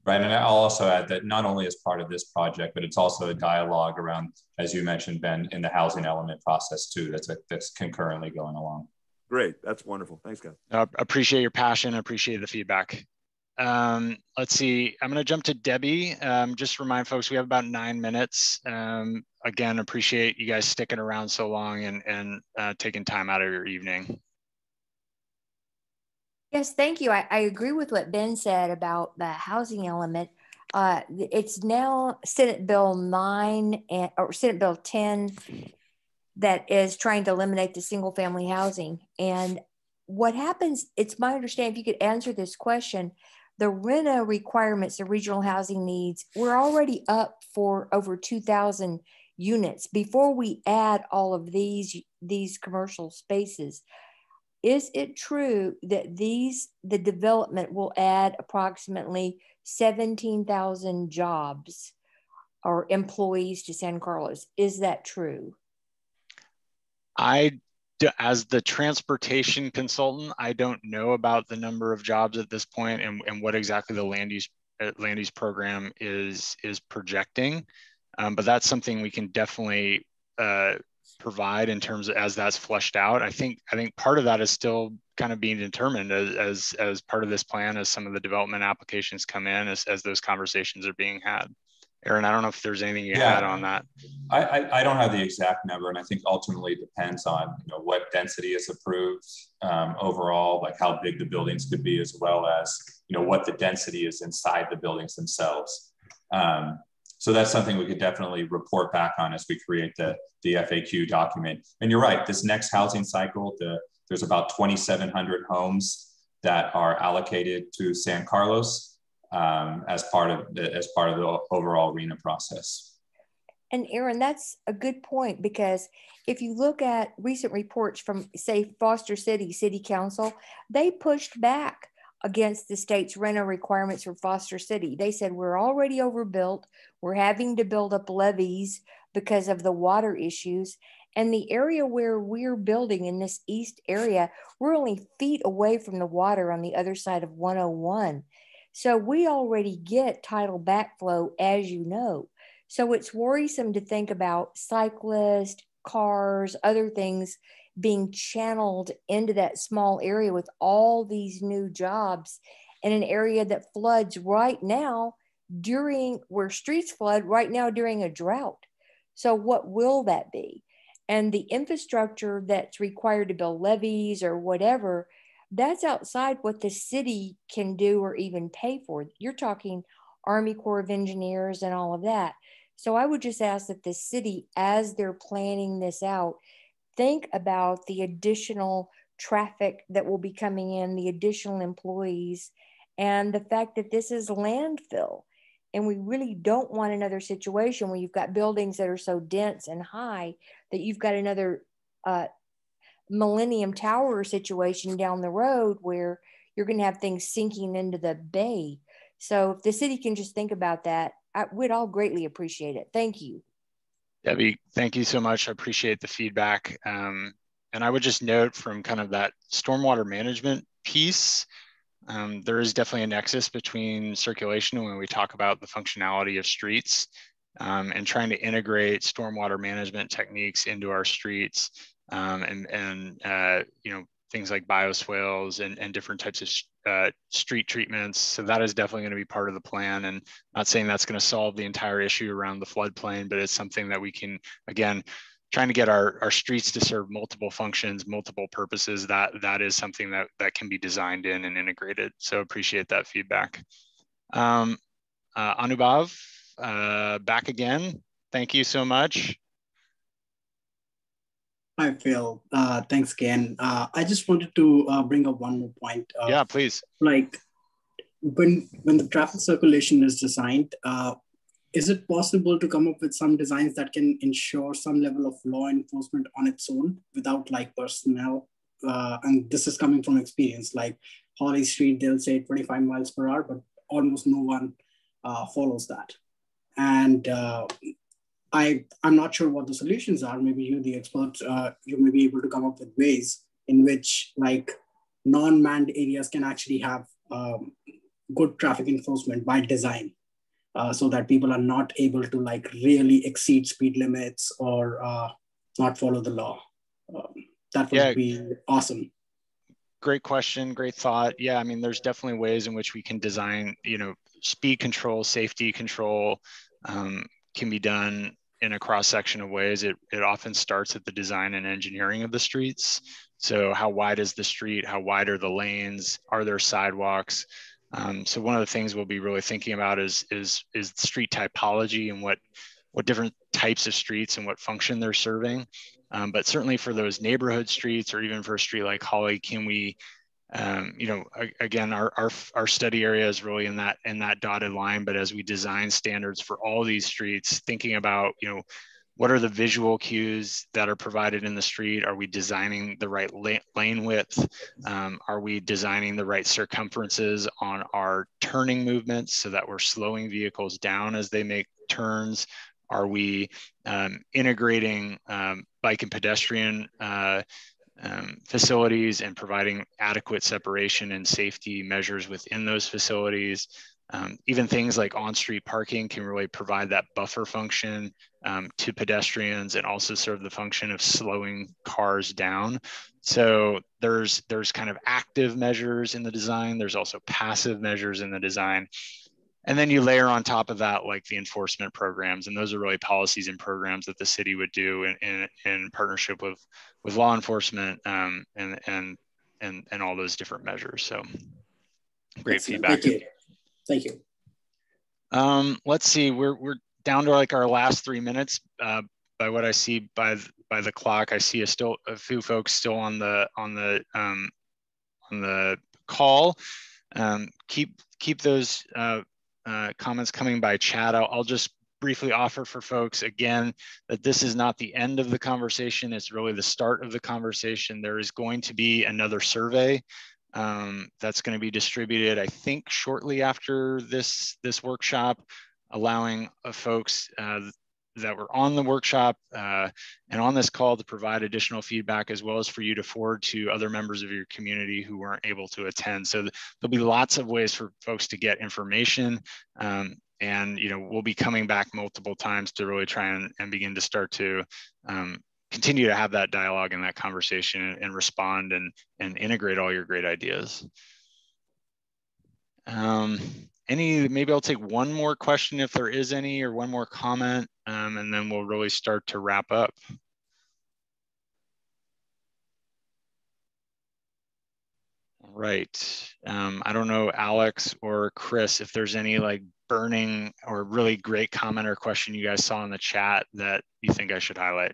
Right, and I'll also add that not only as part of this project, but it's also a dialogue around, as you mentioned, Ben, in the housing element process too. That's concurrently going along. Great, that's wonderful. Thanks, guys. Appreciate your passion. Appreciate the feedback. Let's see. I'm going to jump to Debbie. Just remind folks we have about 9 minutes. Again, appreciate you guys sticking around so long and taking time out of your evening. Yes, thank you. I agree with what Ben said about the housing element. It's now Senate Bill 9 or Senate Bill 10 that is trying to eliminate the single family housing. And what happens, it's my understanding, if you could answer this question, the RENA requirements, the regional housing needs, we're already up for over 2,000 units. Before we add all of these commercial spaces, is it true that the development will add approximately 17,000 jobs or employees to San Carlos? Is that true? As the transportation consultant, I don't know about the number of jobs at this point and what exactly the land use program is projecting. But that's something we can definitely provide in terms of as that's fleshed out. I think part of that is still kind of being determined as part of this plan as some of the development applications come in, as those conversations are being had. Aaron, I don't know if there's anything you had on that. I don't have the exact number, and I think ultimately it depends on what density is approved overall, like how big the buildings could be, as well as what the density is inside the buildings themselves. So that's something we could definitely report back on as we create the FAQ document. And you're right, this next housing cycle, there's about 2,700 homes that are allocated to San Carlos as part of the overall RHNA process. And Aaron, that's a good point, because if you look at recent reports from, say, Foster City Council, they pushed back against the state's RHNA requirements for Foster City. They said, we're already overbuilt. We're having to build up levees because of the water issues. And the area where we're building in this east area, we're only feet away from the water on the other side of 101. So we already get tidal backflow, as you know. So it's worrisome to think about cyclists, cars, other things being channeled into that small area with all these new jobs in an area that floods right now where streets flood right now during a drought. So what will that be? And the infrastructure that's required to build levees or whatever, that's outside what the city can do or even pay for. You're talking Army Corps of Engineers and all of that. So I would just ask that the city, as they're planning this out, think about the additional traffic that will be coming in, the additional employees, and the fact that this is landfill. And we really don't want another situation where you've got buildings that are so dense and high that you've got another Millennium Tower situation down the road where you're going to have things sinking into the bay. So if the city can just think about that, we'd all greatly appreciate it. Thank you. Debbie, thank you so much. I appreciate the feedback. And I would just note from kind of that stormwater management piece, there is definitely a nexus between circulation when we talk about the functionality of streets and trying to integrate stormwater management techniques into our streets and things like bioswales and different types of street treatments. So that is definitely going to be part of the plan. And not saying that's going to solve the entire issue around the floodplain, but it's something that we can, again, trying to get our streets to serve multiple functions, multiple purposes, that is something that can be designed in and integrated. So appreciate that feedback. Anubhav, back again. Thank you so much. Hi, Phil. Thanks again. I just wanted to bring up one more point. Yeah, please. Like when the traffic circulation is designed, is it possible to come up with some designs that can ensure some level of law enforcement on its own without like personnel? And this is coming from experience, like Holly Street, they'll say 25 miles per hour, but almost no one follows that. And I'm not sure what the solutions are. Maybe you, the experts, you may be able to come up with ways in which like non-manned areas can actually have good traffic enforcement by design. So that people are not able to like really exceed speed limits or not follow the law. That would be awesome. Great question, great thought. Yeah, I mean, there's definitely ways in which we can design, speed control, safety control can be done in a cross-section of ways. It often starts at the design and engineering of the streets. So how wide is the street? How wide are the lanes? Are there sidewalks? So one of the things we'll be really thinking about is street typology and what different types of streets and what function they're serving. But certainly for those neighborhood streets, or even for a street like Holly, can we, again, our study area is really in that dotted line. But as we design standards for all these streets, thinking about, What are the visual cues that are provided in the street? Are we designing the right lane width? Are we designing the right circumferences on our turning movements so that we're slowing vehicles down as they make turns? Are we integrating bike and pedestrian facilities and providing adequate separation and safety measures within those facilities? Even things like on-street parking can really provide that buffer function to pedestrians and also serve the function of slowing cars down. So there's kind of active measures in the design. There's also passive measures in the design. And then you layer on top of that, like the enforcement programs. And those are really policies and programs that the city would do in partnership with law enforcement and all those different measures. So great feedback. Thank you. Let's see, we're down to like our last 3 minutes. By what I see by the clock, I see a few folks still on the call. Keep those comments coming by chat. I'll just briefly offer for folks again that this is not the end of the conversation. It's really the start of the conversation. There is going to be another survey that's going to be distributed, I think, shortly after this workshop, allowing folks that were on the workshop and on this call to provide additional feedback, as well as for you to forward to other members of your community who weren't able to attend. So there'll be lots of ways for folks to get information. And we'll be coming back multiple times to really try and begin to start to continue to have that dialogue and that conversation and respond and integrate all your great ideas. Maybe I'll take one more question if there is any, or one more comment, and then we'll really start to wrap up. All right. I don't know, Alex or Chris, if there's any like burning or really great comment or question you guys saw in the chat that you think I should highlight.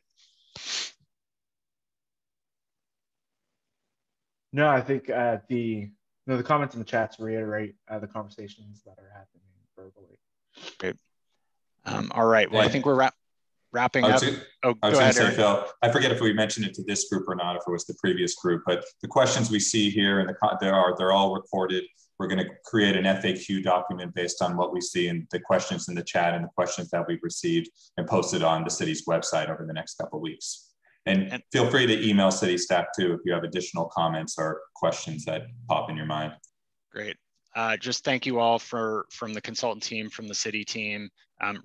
No, I think the comments in the chats reiterate the conversations that are happening verbally. Great. All right. Well, I think we're wrapping up. I was going to say, Phil, I forget if we mentioned it to this group or not, if it was the previous group, but the questions we see here and they're all recorded. We're going to create an FAQ document based on what we see in the questions in the chat and the questions that we've received, and post it on the city's website over the next couple of weeks. And feel free to email city staff too if you have additional comments or questions that pop in your mind. Great. Just thank you all from the consultant team, from the city team.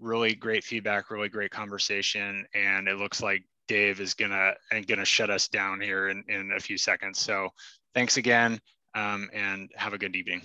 Really great feedback, really great conversation. And it looks like Dave is gonna shut us down here in a few seconds. So thanks again, and have a good evening.